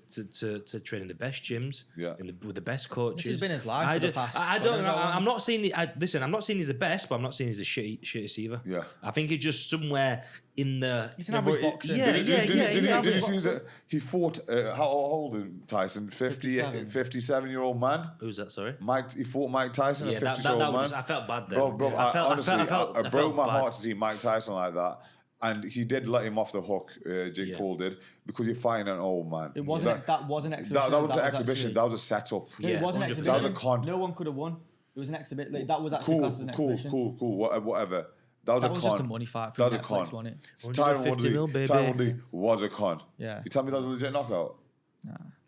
train in the best gyms, with the best coaches. This has been his life for the past. I don't know. I'm not saying. Listen, I'm not saying he's the best, but I'm not saying he's the shittest either. Yeah. I think he's just somewhere in the. He's an average boxer. Did you average see that he fought? How old is Tyson? 57-year-old man. Who's that? Sorry. He fought Mike Tyson. Yeah, a that 50-year-old man. was. I felt bad then. Bro, honestly, I it broke my bad. heart to see Mike Tyson like that. And he did let him off the hook, Jake Paul did, because you're fighting an old man. It wasn't. That was an exhibition. That was an exhibition. That was a setup. No, it was an 100%. exhibition. That was a con. No one could have won. It was an exhibit. Like, that was actually classed as an exhibition. Cool. Whatever. That was a con. Just a money fight for That was a Netflix, con. wasn't it? Tyron 150 mil, baby. Woodley was a con. Yeah. You tell me that was a legit knockout?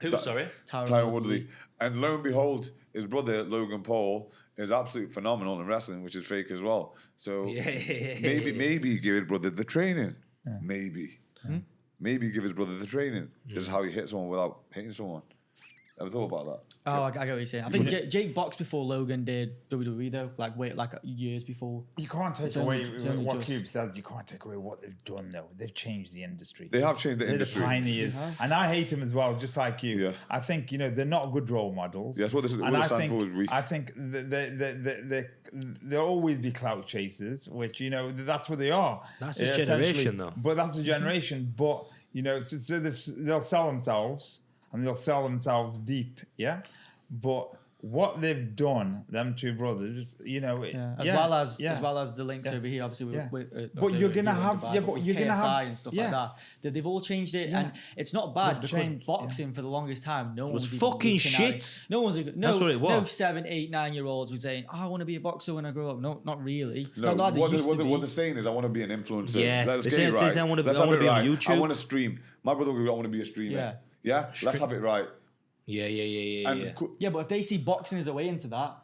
Who? Sorry. Tyron Woodley. And lo and behold, his brother, Logan Paul, is absolutely phenomenal in wrestling, which is fake as well. So maybe give his brother the training. Yeah. Maybe give his brother the training. This is how you hit someone without hitting someone. Ever thought about that? Oh, I get what you're saying. I think Jake boxed before Logan did WWE though, like years before. You can't take It's away only what just- Cube says. You can't take away what they've done though. They've changed the industry. They have changed the They're industry. the pioneers, and I hate them as well, just like you. Yeah. I think they're not good role models. Yeah, that's what this is. And What I it stands think for is weak. I think there'll always be clout chasers, which that's what they are. That's his essentially. generation, though. But that's a generation. But so they'll sell themselves, and they'll sell themselves deep. Yeah, but what they've done, them two brothers, As well as the links over here, obviously. But you're gonna have, with KSI and stuff like that. They've all changed it, and it's not bad They've because changed, boxing for the longest time, no one was was even fucking looking at it. shit. No one's That's what it was. No 7, 8, 9-year-olds were saying, "I want to be a boxer when I grow up." No, not really. No, Not like they used to be. what they're saying is, I want to be an influencer. Yeah, Let's they're get saying it right. I want to Let's be have it on right. YouTube. I want to stream. My brother goes, I want to be a streamer. Yeah. Let's have it right. Yeah. And Yeah, but if they see boxing as a way into that.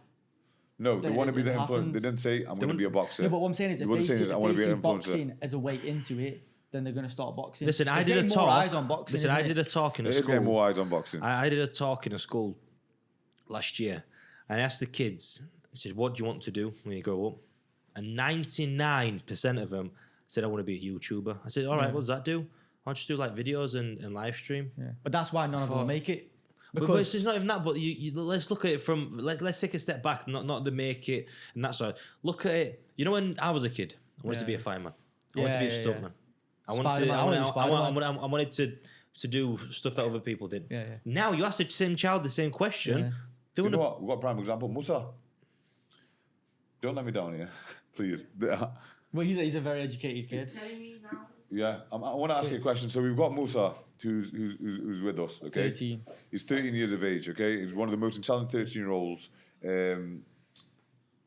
no, they then want to be it the influencer. happens. They didn't say I'm going to be a boxer. No, but what I'm saying is, if What they they're saying see, is, I want to be an influencer. boxing as a way into it, then they're going to start boxing. Listen, I It's did a getting more talk. eyes on boxing. Listen, I isn't did it? a talk in a It is getting school. more eyes on boxing. I did a talk in a school last year, and I asked the kids. I said, "What do you want to do when you grow up?" And 99% of them said, "I want to be a YouTuber." I said, "All right, what does that do?" "I'll just do like videos and live stream." Yeah. But that's why none of them make it. But Because it's not even that. But let's look at it from let's take a step back, not the make it and that side. Look at it. You know, when I was a kid, I wanted to be a fireman. I wanted to be a stuntman. I wanted to do stuff that other people did. Yeah. Now you ask the same child the same question. Yeah. Do you know what? We've got a prime example. Musa. Don't let me down here, please. Well, he's a very educated kid. Telling me now. Yeah, I want to ask you a question. So we've got Musa, who's with us. Okay, 13. He's 13 years of age. Okay, he's one of the most intelligent 13-year-olds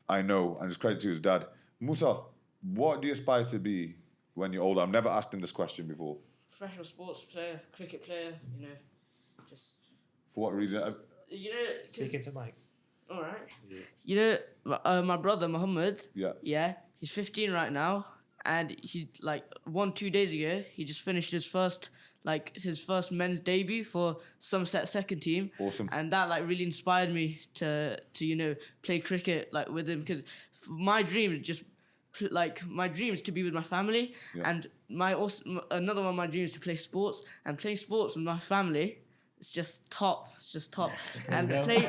I know, and it's credit to his dad. Musa, what do you aspire to be when you're older? I've never asked him this question before. Professional sports player, cricket player, just... For what reason? Speaking to Mike. All right. My brother, Muhammad, Yeah. he's 15 right now, and he, 2 days ago, he just finished his first men's debut for Somerset second team. Awesome. And that really inspired me to play cricket with him, because my dream is to be with my family, and another one of my dreams is to play sports, and playing sports with my family. It's just top. It's just top. And playing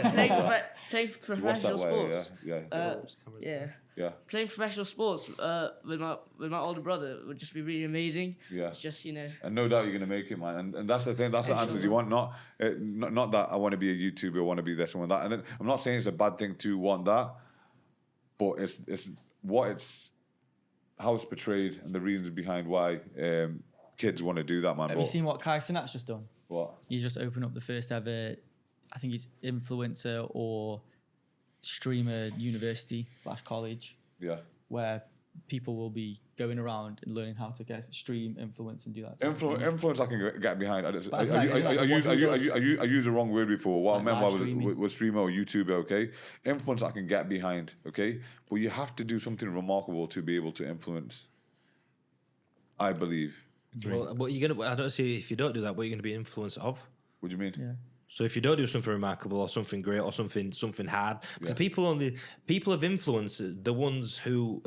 professional sports. Yeah. Playing professional sports with my older brother would just be really amazing. Yeah. It's just And no doubt you're gonna make it, man. And that's the thing. That's the answers you want. Not that I want to be a YouTuber. I want to be this and that. And then, I'm not saying it's a bad thing to want that, but it's how it's portrayed and the reasons behind why kids want to do that, man. Have you seen what Kai Cenat's just done? What? He's just opened up the first ever, I think it's influencer or streamer university / college. Yeah. Where people will be going around and learning how to stream, influence, and do that. Influence I can get behind. I used the wrong word before. What I meant was streamer or YouTuber, okay? Influence I can get behind, okay? But you have to do something remarkable to be able to influence, I believe. Well, what you're gonna? I don't see if you don't do that. What you're gonna be influenced of? What do you mean? Yeah. So if you don't do something remarkable or something great or something hard, because people of influence, the ones who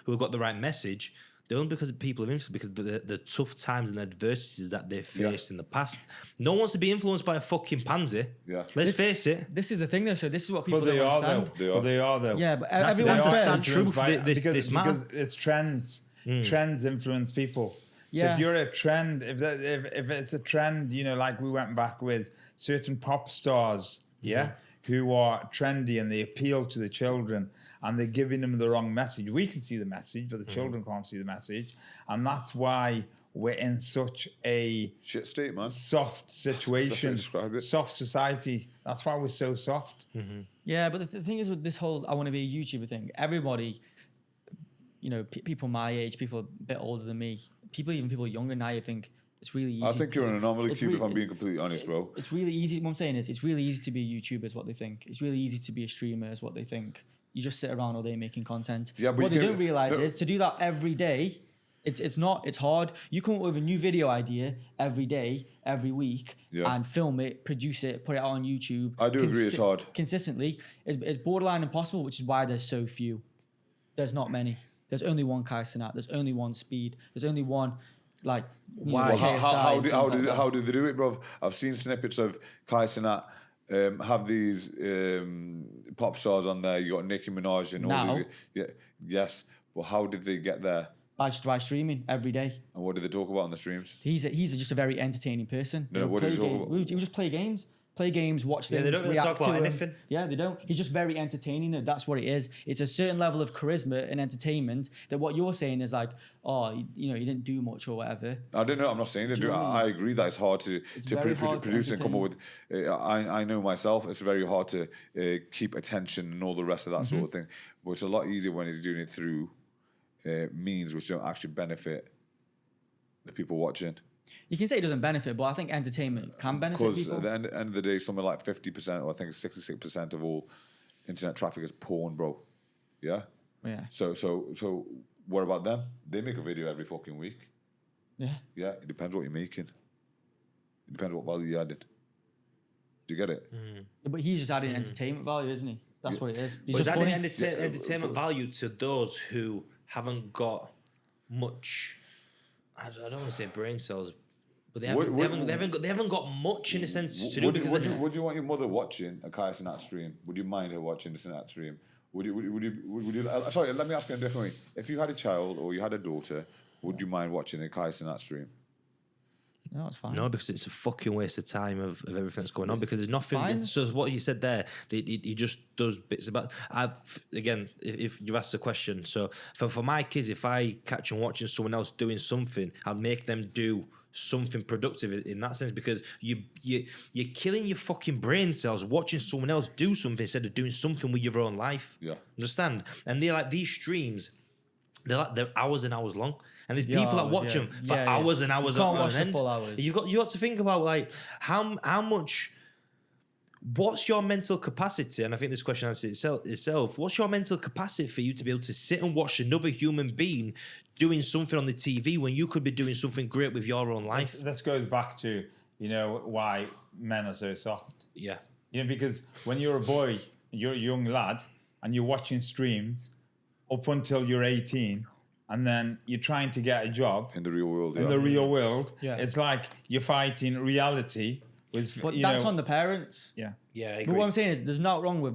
have got the right message, they're only because of people of influence, because the tough times and adversities that they've faced in the past. No one wants to be influenced by a fucking pansy. Yeah. Let's face it. This is the thing, though. So this is what people But they don't are, understand. though. They are, though. Yeah, but That's everyone the sad says truth. Because it's trends. Trends influence people. So Yeah. if you're a trend, if it's a trend, like we went back with certain pop stars, who are trendy and they appeal to the children and they're giving them the wrong message. We can see the message, but the children can't see the message. And that's why we're in such a Shit state, man. soft situation, Describe it. soft society. That's why we're so soft. Yeah, but the thing is with this whole I want to be a YouTuber thing, everybody, people my age, people a bit older than me, people younger than I think it's really easy. I think you're an anomaly, It's Cube, if really- I'm being completely honest, bro. It's really easy. What I'm saying is, it's really easy to be a YouTuber, is what they think. It's really easy to be a streamer, is what they think. You just sit around all day making content. Yeah, but what you they can- don't realize no. is to do that every day. It's hard. You come up with a new video idea every day, every week, and film it, produce it, put it out on YouTube. I do agree it's hard. Consistently, it's borderline impossible, which is why there's so few. There's not many. There's only one Kai Cenat. There's only one Speed. There's only one Why? Well, how KSI, things like that. do they do it, bro? I've seen snippets of Kai Cenat have these pop stars on there. You got Nicki Minaj and all Now? these. Yeah, yes. Well, how did they get there? by streaming every day. And what did they talk about on the streams? He's just a very entertaining person. No, what did he talk about? We would just play games, watch things. they don't really react talk about to 'em. anything. Yeah, they don't. He's just very entertaining. That's what it is. It's a certain level of charisma and entertainment that what you're saying is like, you didn't do much or whatever. I don't know. I'm not saying they do. I agree that it's hard to very hard to produce and come up with. I know myself. It's very hard to keep attention and all the rest of that sort of thing. But it's a lot easier when he's doing it through means which don't actually benefit the people watching. You can say it doesn't benefit, but I think entertainment can benefit Because people. at the end of the day, something like 50%, or I think 66% of all internet traffic is porn, bro. Yeah. Yeah. So what about them? They make a video every fucking week. Yeah. Yeah. It depends what you're making. It depends what value you added. Do you get it? But he's just adding entertainment value, isn't he? That's what it is. He's But is just that funny. entertainment value to those who haven't got much? I don't want to say brain cells, but they haven't got much in a sense to do because Would you want your mother watching a Kai Cenat stream? Would you mind her watching the Cenat stream? Would you? Sorry, let me ask you a different way. If you had a child or you had a daughter, would you mind watching a Kai Cenat stream? No, it's fine. No, because it's a fucking waste of time of everything that's going on, because there's nothing. Fine. So what you said there, he just does bits about. Again, if you asked the question, so for my kids, if I catch them watching someone else doing something, I'll make them do something productive in that sense, because you're killing your fucking brain cells watching someone else do something instead of doing something with your own life. Yeah. Understand? And they're like, these streams, they're hours and hours long, and there's Yeah, people that hours, watch yeah. them for Yeah, yeah. hours and hours. You can't on watch the end. full hours. You got to think about, like, how much. What's your mental capacity? And I think this question answers itself. What's your mental capacity for you to be able to sit and watch another human being doing something on the TV when you could be doing something great with your own life? This goes back to, why men are so soft. Yeah. Because when you're a boy, you're a young lad, and you're watching streams up until you're 18, and then you're trying to get a job In the real world, in the real world. Yeah. It's like you're fighting reality with, But that's on the parents. Yeah. Yeah, I But agree. what I'm saying is, there's not wrong with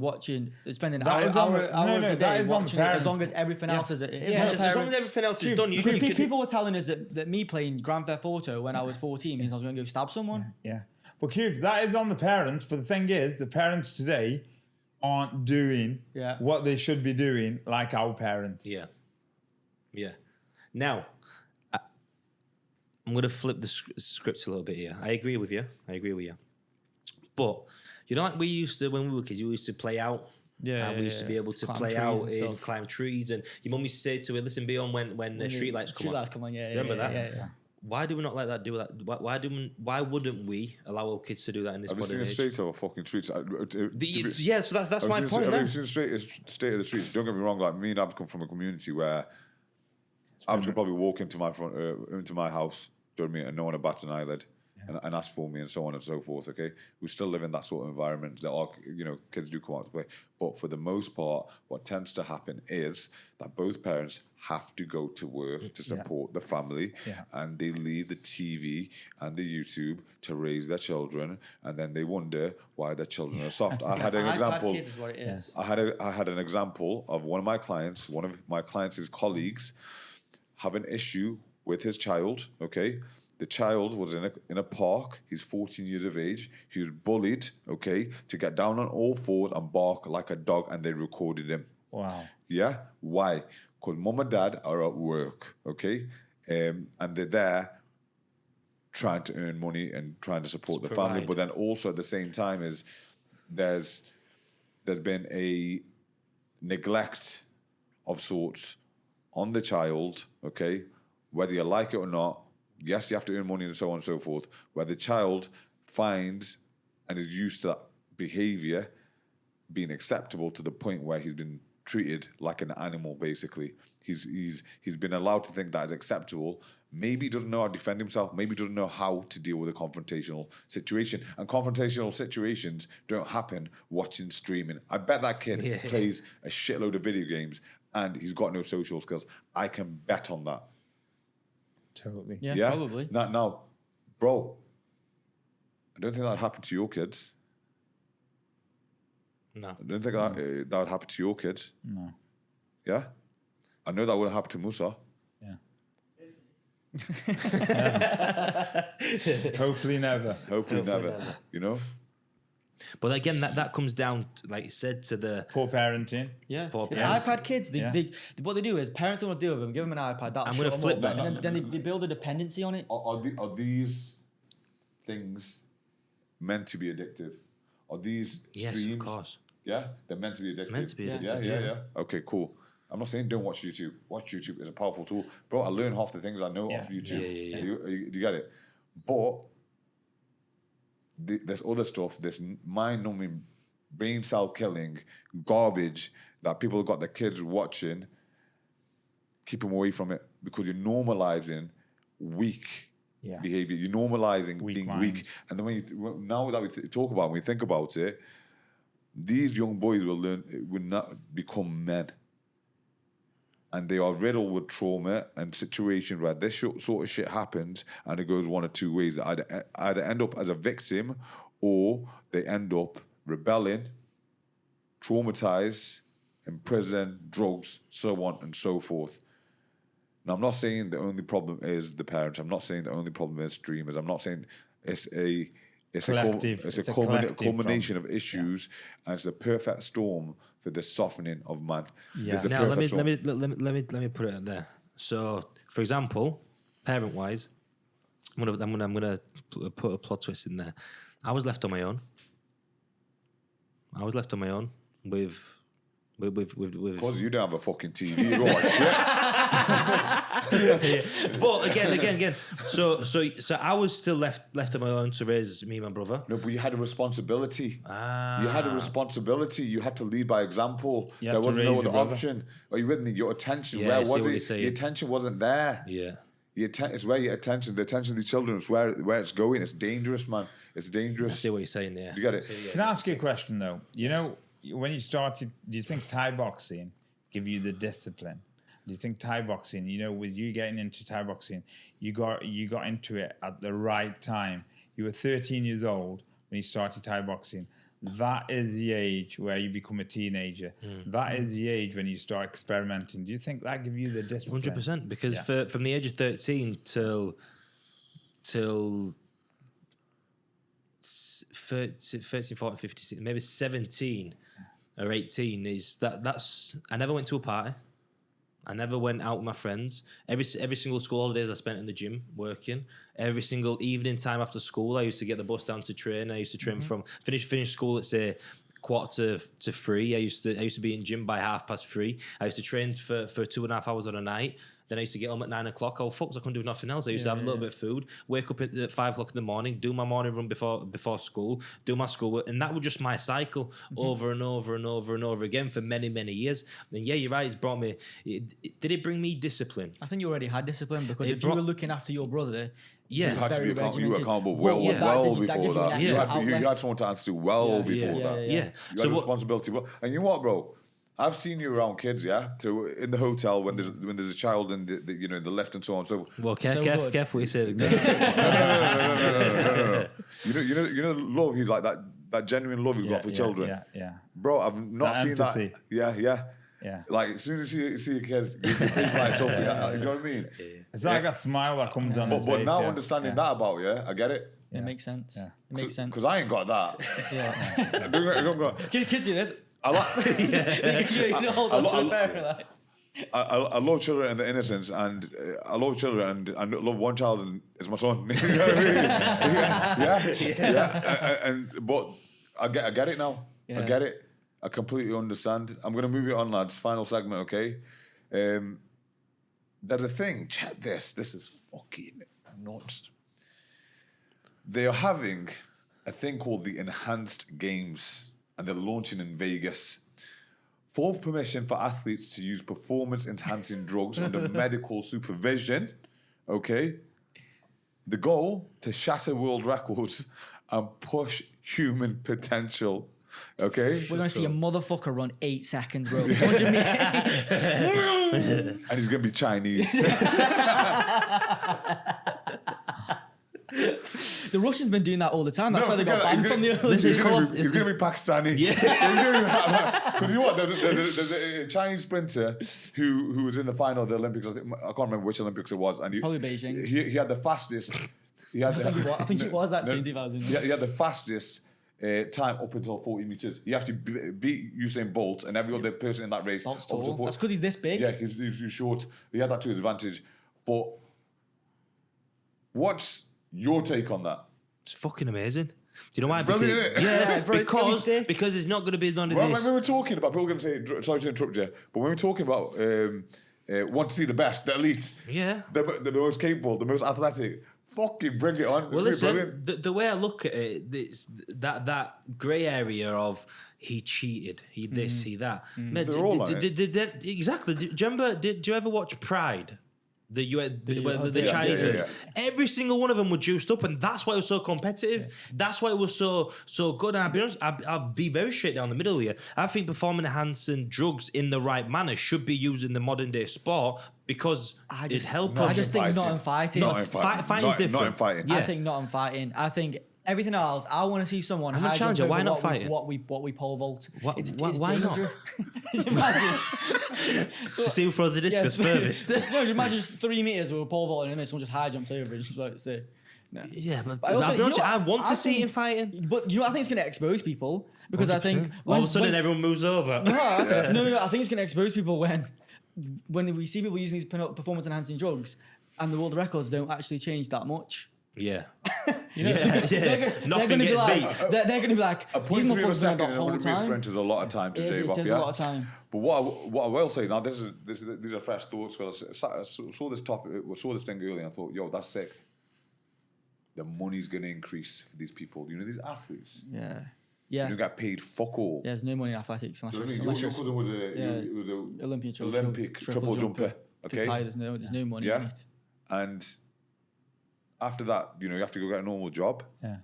spending That hour is on of the- the no, day that is on watching it, parents. as long as everything Yeah. else is. It is Yeah, on the as long as parents. everything else is done, you Because could. people were telling us that me playing Grand Theft Auto when I was 14 means I was going to go stab someone. Yeah. But Cube, that is on the parents. But the thing is, the parents today aren't doing Yeah. what they should be doing like our parents. Yeah. Yeah. Now, I'm going to flip the script a little bit here. I agree with you. But, like we used to, when we were kids, we used to play out. Yeah, And we used to be able to Climb play trees out and and stuff. climb trees. And your mum used to say to her, listen, be on when the street lights come on. Streetlights come on, yeah. Remember yeah, that? Yeah. Why do we not let that do that? Why wouldn't we allow our kids to do that in this Have you seen modern the age? state of our fucking streets? Yeah, so that's my point Have there. you seen the state of the streets? Don't get me wrong. Like, me and Abs come from a community where Abs could probably walk into my house, do you know what I mean, and no one would bat an eyelid, and ask for me, and so on and so forth. Okay, we still live in that sort of environment. There are, kids do come out to play, but for the most part, what tends to happen is that both parents have to go to work to support the family, and they leave the TV and the YouTube to raise their children, and then they wonder why their children are soft. I had an example. Kids is what it is. I had an example of one of my clients' colleagues have an issue with his child. Okay, the child was in a park. He's 14 years of age. He was bullied. Okay, to get down on all fours and bark like a dog, and they recorded him. Wow. Yeah, why? Because mom and dad are at work. Okay, and they're there trying to earn money and trying to support the family, provide. but then also at the same time is there's been a neglect of sorts on the child, okay, whether you like it or not. Yes, you have to earn money and so on and so forth, where the child finds and is used to that behavior being acceptable to the point where he's been treated like an animal, basically. He's been allowed to think that is acceptable. Maybe he doesn't know how to defend himself. Maybe he doesn't know how to deal with a confrontational situation. And confrontational situations don't happen watching streaming. I bet that kid plays a shitload of video games and he's got no social skills. I can bet on that. Totally. Yeah, probably. Now, bro, I don't think that would happen to your kids. No. I don't think that would happen to your kids. No. Yeah? I know that wouldn't happen to Musa. Hopefully never. Hopefully never. You know? But again, that comes down, like you said, to the Poor parenting. Yeah, Poor it's parents. iPad kids. What they do is parents don't want to deal with them. Give them an iPad. That'll I'm shut gonna them flip up, that. and then they build a dependency on it. Are these things meant to be addictive? Are these yes, streams? of course. Yeah? They're meant to be addictive. Meant to be Yeah, addictive, yeah. Okay, cool. I'm not saying don't watch YouTube. Watch YouTube. It's a powerful tool. Bro, I learn half the things I know off YouTube. Yeah. Do you get it? But there's other stuff, this mind-numbing, brain cell killing garbage that people have got their kids watching. Keep them away from it because you're normalizing weak behavior. You're normalizing being weak. And then now that we talk about it, when we think about it, these young boys will not become men. And they are riddled with trauma and situations where this sort of shit happens, and it goes one of two ways. They either end up as a victim, or they end up rebelling, traumatized, in prison, drugs, so on and so forth. Now, I'm not saying the only problem is the parents. I'm not saying the only problem is streamers. I'm not saying it's a culmination of issues, and it's the perfect storm for the softening of man. Yeah. Now let me put it out there. So, for example, parent-wise, I'm gonna put a plot twist in there. I was left on my own. With Because you don't have a fucking TV. You watch shit. But again. So I was still left on my own to raise me and my brother. No, but you had a responsibility. You had a responsibility. You had to lead by example. There was no other option. Are you with me? Your attention, where was it? Your attention wasn't there. Yeah. It's where the attention of the children, it's where it's going. It's dangerous, man. It's dangerous. I see what you're saying there. You get it? Can I ask you a question, though? You know, when you started, do you think Thai boxing give you the discipline? Do you think Thai boxing, you know, with you getting into Thai boxing, you got into it at the right time? You were 13 years old when you started Thai boxing. That is the age where you become a teenager. That is the age when you start experimenting. Do you think that give you the discipline? 100%, because from the age of 13 till 13, 14, 15, maybe 17 or 18 that's I never went to a party. I never went out with my friends. Every single school holidays I spent in the gym working. Every single evening time after school, I used to get the bus down to train. I used to train from finish school at say 2:45. I used to be in gym by 3:30. I used to train for 2.5 hours on a night. Then I used to get home at 9 o'clock. Oh, fuck, I couldn't do nothing else. I used to have a little bit of food, wake up at 5 o'clock in the morning, do my morning run before school, do my schoolwork. And that was just my cycle over and over and over and over again for many, many years. And yeah, you're right, it's brought me... Did it bring me discipline? I think you already had discipline because if you were looking after your brother... Yeah, you had to be accountable well before that. You had someone to answer to before that. Yeah. You had a responsibility. And you know what, bro? I've seen you around kids, in the hotel when there's a child in the left and so on. So well, careful what you say. No. You know, love. He's like that genuine love he's got for children. Yeah. Bro, I've not seen empathy. that. Yeah. Like as soon as you see a kid, your face lights up. You know what I mean? It's like a smile that comes on his face. But now understanding that about you, I get it. It makes sense. Yeah. It makes sense. Because I ain't got that. Kids do this. I love children and the innocence, and I love children, and I love one child, and it's my son. You know what I mean? Yeah. But I get it now. I get it. I completely understand. I'm gonna move it on, lads. Final segment, okay? There's a thing. Check this. This is fucking nuts. They are having a thing called the Enhanced Games, and they're launching in Vegas. For permission for athletes to use performance-enhancing drugs under medical supervision, okay? The goal, to shatter world records and push human potential, okay? We're going to see a motherfucker run 8 seconds, bro. What do you mean? And he's going to be Chinese. The Russians been doing that all the time. That's why they got banned from the Olympics. He's going to be Pakistani. Yeah. Because you know what? There's a Chinese sprinter who was in the final of the Olympics. I can't remember which Olympics it was. And probably Beijing. He had the fastest. I think it was actually in 2000. He had the fastest time up until 40 meters. He actually beat Usain Bolt and every other person in that race. That's tall. That's because he's this big. Yeah, he's short. He had that to his advantage. But what's your take on that? It's fucking amazing. Do you know why? Because, because it's not going to be none of this. When we're talking about, people are going to say, sorry to interrupt you, but when we're talking about want to see the best, the elite, the most capable, the most athletic, fucking bring it on. Well, listen, the way I look at it, it's that grey area of he cheated, he this, he that. They're all like it. Exactly. Do you remember? Did you ever watch Pride? The Chinese ones. Every single one of them were juiced up, and that's why it was so competitive. That's why it was so good. And I'll be honest, I'll be very straight down the middle here. I think performance-enhancing drugs in the right manner should be used in the modern day sport because it helps. I just think not in fighting. Fighting is different. Not in fighting. I think not in fighting. I think everything else, I want to see someone I'm a high jump challenger, over why not what fight it? what we pole vault. Why not? dangerous. Imagine. See who throws the discus furthest. No, imagine just 3 meters with a pole vault and then someone just high jumps over and just like say. No. Yeah, but But also, I'll be honest, you know I what? want to I see think- him fighting. But you know, I think it's going to expose people because I think 100%. all of a sudden when- everyone moves over. no, I think it's going to expose people when we see people using these performance enhancing drugs and the world records don't actually change that much. Yeah. You know, Nothing gonna be gets like, beat. they're going to be like, A these point to be a motherfuckers are second the in a whole 100 meter time. sprint is a lot of time to It is, shave it off, is yeah? a lot of time. But what I will say now, these are fresh thoughts. Because I saw this topic, saw this thing earlier, and I thought, yo, that's sick. The money's going to increase for these people. You know, these athletes. Yeah. You don't get paid fuck all. There's no money in athletics unless You know what I you're, mean? unless Your you're cousin was a Olympian Olympic triple jumper. Okay, There's no money in Yeah. it. and after that, you know, you have to go get a normal job Yeah.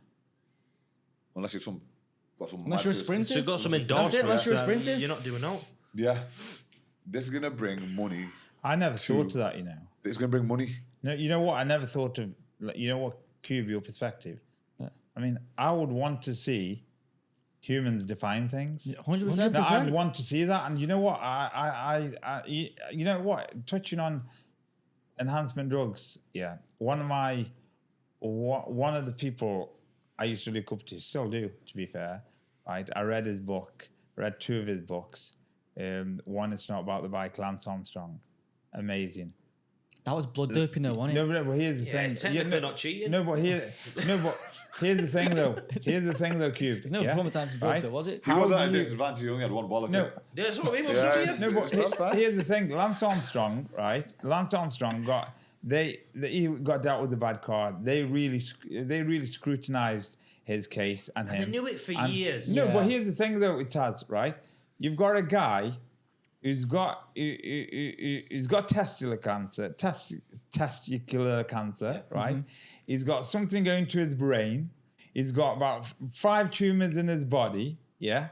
unless you're got some. Unless mad you're a person. sprinter. So you've got some That's it, endorsements. unless you're a sprinter. You're not doing out. Yeah, this is gonna bring money. I never thought of that, you know. It's gonna bring money. No, you know what? I never thought of. Like, you know what? Cube your perspective. Yeah. I mean, I would want to see humans define things. 100%. No, I'd want to see that, and you know what? You know what? Touching on enhancement drugs, yeah. One of the people I used to look up to, still do, to be fair. Right, I read his book, read 2 of his books. One, It's Not About the Bike, Lance Armstrong, amazing. That was blood doping though, wasn't it? No, but here's the thing. technically not cheating. No, but here's the thing though. Here's the thing though, Cube. There's no yeah? performance enhancing drugs though, was it? He was at a do you- disadvantage. He only had one bollock. No, Yeah, that's what I mean. What's Yeah. wrong with you? no, but That's fine. here's the thing. Lance Armstrong, right? Lance Armstrong he got dealt with a bad car. They really scrutinized his case and him. They knew it for And- years. No, Yeah. but here's the thing though, it has, right? You've got a guy who's got testicular cancer, right? He's got something going to his brain. He's got about 5 tumors in his body, yeah,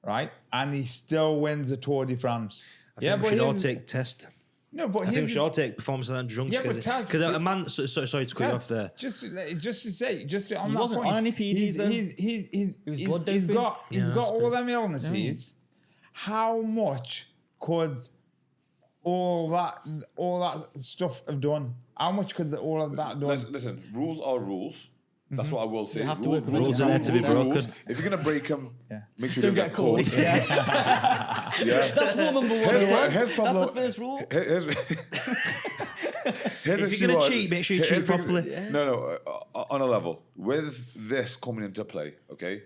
right? And he still wins the Tour de France. I think we should all here's- take test. No, but I think we here's should all take performance and drugs Yeah, but Taz- because a man. Sorry to cut you off there. Just to say, just on He that wasn't point, on any PEDs though. he's was blood he's doping. got Yeah, that's all them illnesses. How much could all that stuff have done? How much could all of that done? Listen, rules are rules. That's what I will say. You have to work within Rules are there to be broken. If you're gonna break them, Yeah. make sure Don't you get caught. Yeah. That's rule number 1. Here's yeah? here's That's problem- the first rule. Here's If you're gonna cheat, make sure you cheat properly. No, on a level. With this coming into play, okay,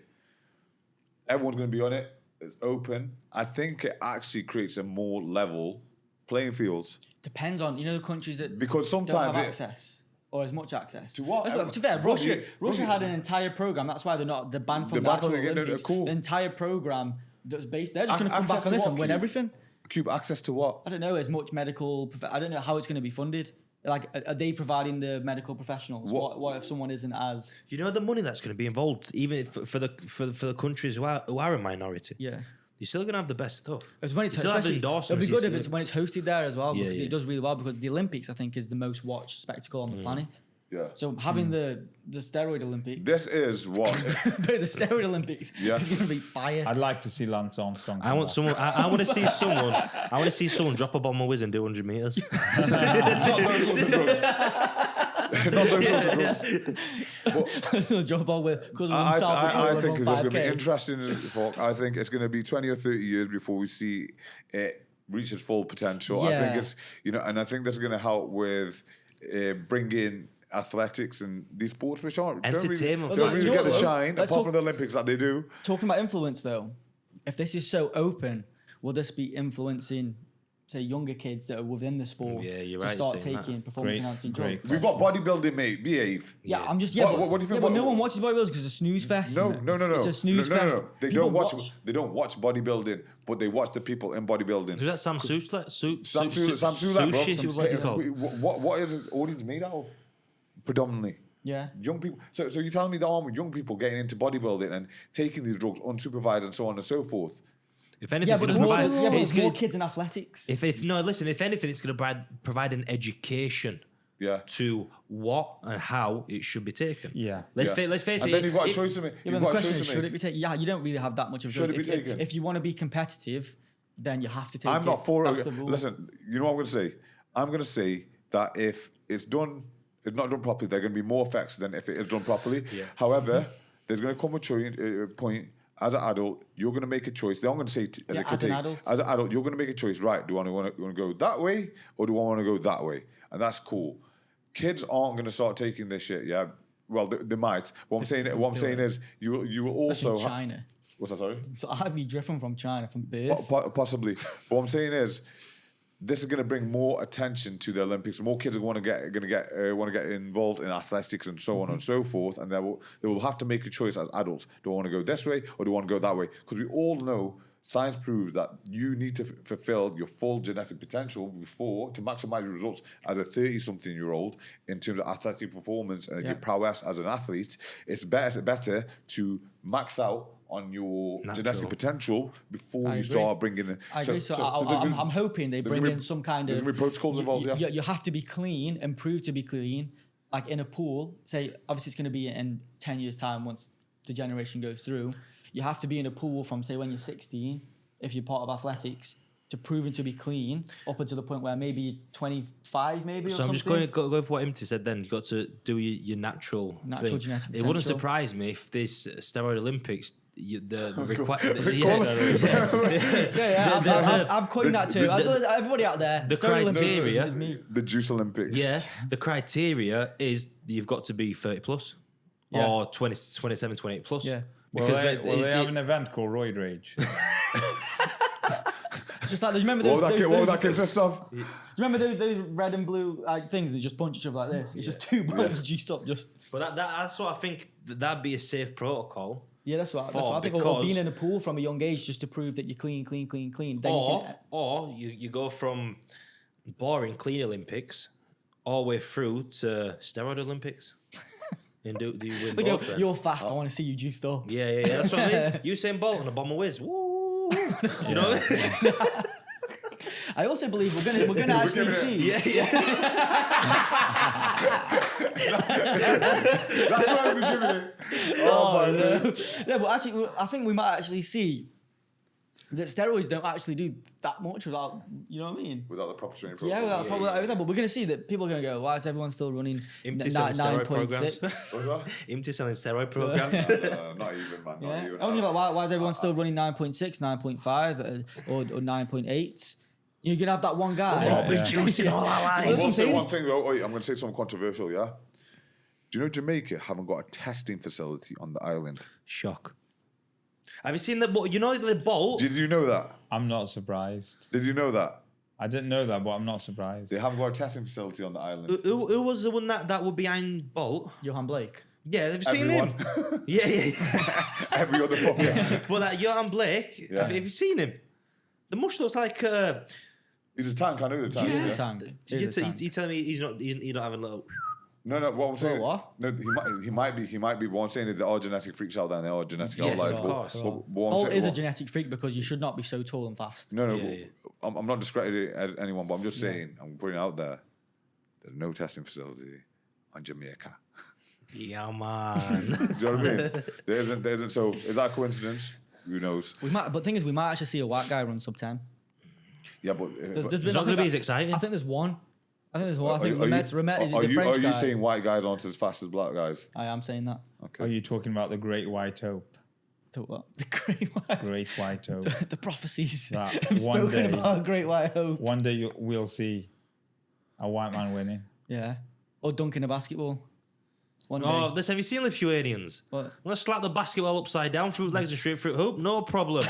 everyone's going to be on it. It's open. I think it actually creates a more level playing field Depends on, the countries that because don't have sometimes access. Or as much access. To what? To be fair, Robbie, Russia had an entire program. That's why they're banned from They're the banned from actual the- no, Olympics. cool. The entire program that was based. They're just going to come Access back on to this what, and win Cube? everything. Cube access to what? I don't know as much medical. I don't know how it's going to be funded. Like, are they providing the medical professionals? What if someone isn't as? You know the money that's going to be involved, even for the countries who are a minority. Yeah. You're still going to have the best stuff. It's when it's You still have especially, it'll endorsements. be good if it's when it's hosted there as well Yeah, because yeah. it does really well because the Olympics I think is the most watched spectacle on the planet. Yeah. So having the steroid Olympics, This is what. the steroid Olympics Yeah. is going to be fire. I'd like to see Lance Armstrong. I want someone. I want to see someone. I want to see someone drop a bomb a whiz and do 100 meters. Not those sorts of drugs. Not those sorts of drugs. Job ball with because I think it's going to be interesting as fuck. I think it's going to be 20 or 30 years before we see it reach its full potential. I think Yeah. it's, and I think that's going to help with bringing athletics and these sports which aren't Entertainment. don't really You know get the what, though? shine Let's apart talk- from the Olympics that they do. Talking about influence though, if this is so open, will this be influencing, say, younger kids that are within the sport Yeah, you're to right start saying that. taking performance enhancing Great. drugs? We've got bodybuilding, mate. Behave. Yeah, Yeah. I'm just What- but, what do you think yeah, but about- no one watches bodybuilders because it's a snooze fest. No. It's a snooze fest. They People don't watch. They don't watch bodybuilding, but they watch the people in bodybuilding. Who's that? Sam Sulek? Sam Sulek, bro. Sushi, what's it called? What is the audience made out of? Predominantly. Yeah. Young people. So you telling me there are young people getting into bodybuilding and taking these drugs unsupervised and so on and so forth? If anything, Yeah, it's but going there's to more, provide. yeah, but It's there's more gonna, kids in athletics. if no, listen. If anything, it's going to provide an education to what and how it should be taken. Yeah. Let's face And it. then you've got a choice to make. Yeah, You've but the got a question choice is, to should make. it be taken? Yeah, you don't really have that much of a Should choice. it be taken? If you want to be competitive, then you have to take I'm it. not for That's it. the rule. Listen, you know what I'm going to say? I'm going to say that if it's not done properly, there are going to be more effects than if it is done properly. Yeah. However, there's going to come a point as an adult, you're going to make a choice. I'm going to say as a kid, as an adult. as an adult, you're going to make a choice. Right? Do I want to go that way or do I want to go that way? And that's cool. Kids aren't going to start taking this shit. Yeah. Well, they might. What I'm saying is, you will also Especially in China. What's that? Sorry. So I'd be driven from China from birth. Possibly. But what I'm saying is, this is going to bring more attention to the Olympics. More kids are want to get involved in athletics and so on and so forth, and they will have to make a choice as adults. Do I want to go this way or do I want to go that way? Because we all know science proves that you need to fulfill your full genetic potential before to maximize your results as a 30-something-year-old in terms of athletic performance and your prowess as an athlete. It's better to max out on your genetic potential before you start bringing in. I agree. So I'm hoping they bring in some kind of. There's going to be protocols involved. You have to be clean and prove to be clean. Like in a pool, say obviously it's going to be in 10 years' time once the generation goes through. You have to be in a pool from say when you're 16, if you're part of athletics, to proving to be clean up until the point where maybe 25, maybe. So or I'm just something. going for what Imti said. Then you got to do your natural thing. genetic It wouldn't potential. surprise me if this steroid Olympics. Yeah, I've coined that too. Everybody out there, the criteria is me. The Juice Olympics. Yeah, the criteria is you've got to be 30 plus or 27, 28 plus. Yeah. Because they have an event called Roid Rage. Just like, remember What would that consist of? Do you remember those red and blue things? They just punch each other like this. It's just two blokes juiced up. But that's what I think. That'd be a safe protocol. Yeah, that's what I think. Or being in a pool from a young age just to prove that you're clean. Then Or you go from boring clean Olympics all the way through to steroid Olympics. And do you win both then? You're fast. I want to see you juiced up. Yeah. That's what I mean. Usain Bolt and a bomber whiz. Woo! You know what I mean? I also believe we're gonna actually see. That's why I've been giving it. Oh my No, but actually, I think we might actually see that steroids don't actually do that much without, you know what I mean? Without the proper training Yeah, program. without everything. But we're going to see that people are going to go, why is everyone still running Imti selling steroid 9.6? What's that? Imti selling steroid programs. Not even, man. Not Yeah. even. I was thinking about why is everyone still running 9.6, 9.5, or 9.8? You're going to have that one guy. Juicing all our I lives. will say one thing though. I'm going to say something controversial, yeah? Do you know Jamaica haven't got a testing facility on the island? Shock. Have you seen the bolt? You know the bolt? Did you know that? I'm not surprised. Did you know that? I didn't know that, but I'm not surprised. They haven't got a testing facility on the island. Who was the one that were behind Bolt? Johan Blake. Yeah, have you seen Everyone. him? Yeah. Every other fucker. But that Johan Blake, Yeah. have you seen him? The mush looks like. He's a tank. I know the tank. He's Yeah. a tank. You telling me he's not having a little. No. What I'm saying. what? No, he might be. But what I'm saying is there are genetic freaks out there, and they are genetic Yes, outliers. of course. But what I'm Bolt saying- is a what- genetic freak because you should not be so tall and fast. No. Yeah. I'm not discrediting anyone, but I'm just saying. I'm putting it out there. There's no testing facility on Jamaica. Yeah, man. Do you know what I mean? There isn't. So is that a coincidence? Who knows? But the thing is, we might actually see a white guy run sub 10. Yeah, but There's It's not going to be as exciting. I think there's one. I think there's one. I think Are you- Remet is are the you, French Are guy. you saying white guys aren't as fast as black guys? I am saying that. Okay. Are you talking about the Great White Hope? The what? The Great White. Great White Hope. The prophecies That have one spoken day- about a Great White Hope. One day we'll see a white man winning. Yeah. Or dunking a basketball. One day. Oh, have you seen Lithuanians? What? Let's slap the basketball upside down, through legs and straight through hoop, no problem.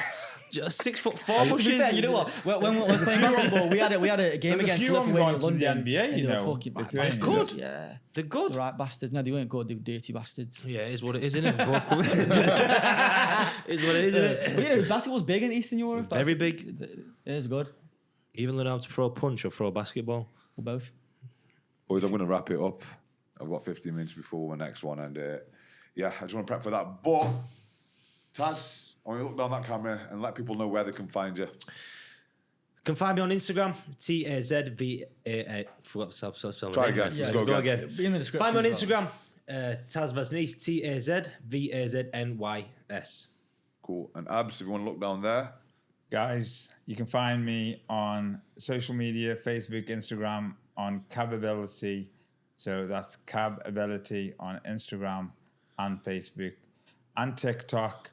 Just 6'4" To be fair, you know what? When we was playing basketball, we had a game There's a against few of them Lithuania in going to the London. NBA, and you they were know. fucking Lithuanians. bastards. Good. Yeah. They're good. The right bastards. No, they weren't good. They were dirty bastards. Yeah, it is what it is, isn't it? Both good. It's what it is, isn't But, it? you know, basketball's big in Eastern Europe. Very That's- big. It is good. Even learn how to throw a punch or throw a basketball. Or both. Boys, I'm going to wrap it up. I've got 15 minutes before my next one, and yeah, I just want to prep for that. But Taz, I want you to look down that camera and let people know where they can find you. Can find me on Instagram, TAZVA. Forgot to spell Try my name. again. Let's Yeah, go again. Be in the description. Find me on as well. Instagram, Taz Vaznis, TAZVAZNYS. Cool. And Abs, if you want to look down there, Guys, you can find me on social media, Facebook, Instagram, on Cabability. So that's Cabability on Instagram and Facebook and TikTok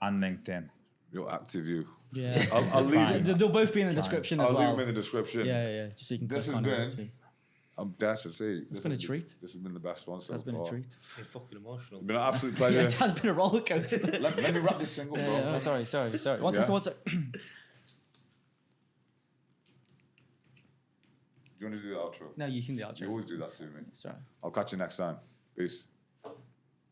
and LinkedIn. you're active, you. Yeah. I'll leave it. They'll both be in the description as I'll leave well. them in the description. Yeah. Just so you can This click has on been- it. See. I'm dare to say. It's been a treat. This has been the best one so That's been far. a treat. I'm fucking emotional. It's been an absolute Yeah, pleasure. it has been a roller coaster. let me wrap this thing up, bro. Oh, sorry. One Yeah. second. Do you want to do the outro? No, you can do the You outro. always do that to me. Sorry. I'll catch you next time. Peace.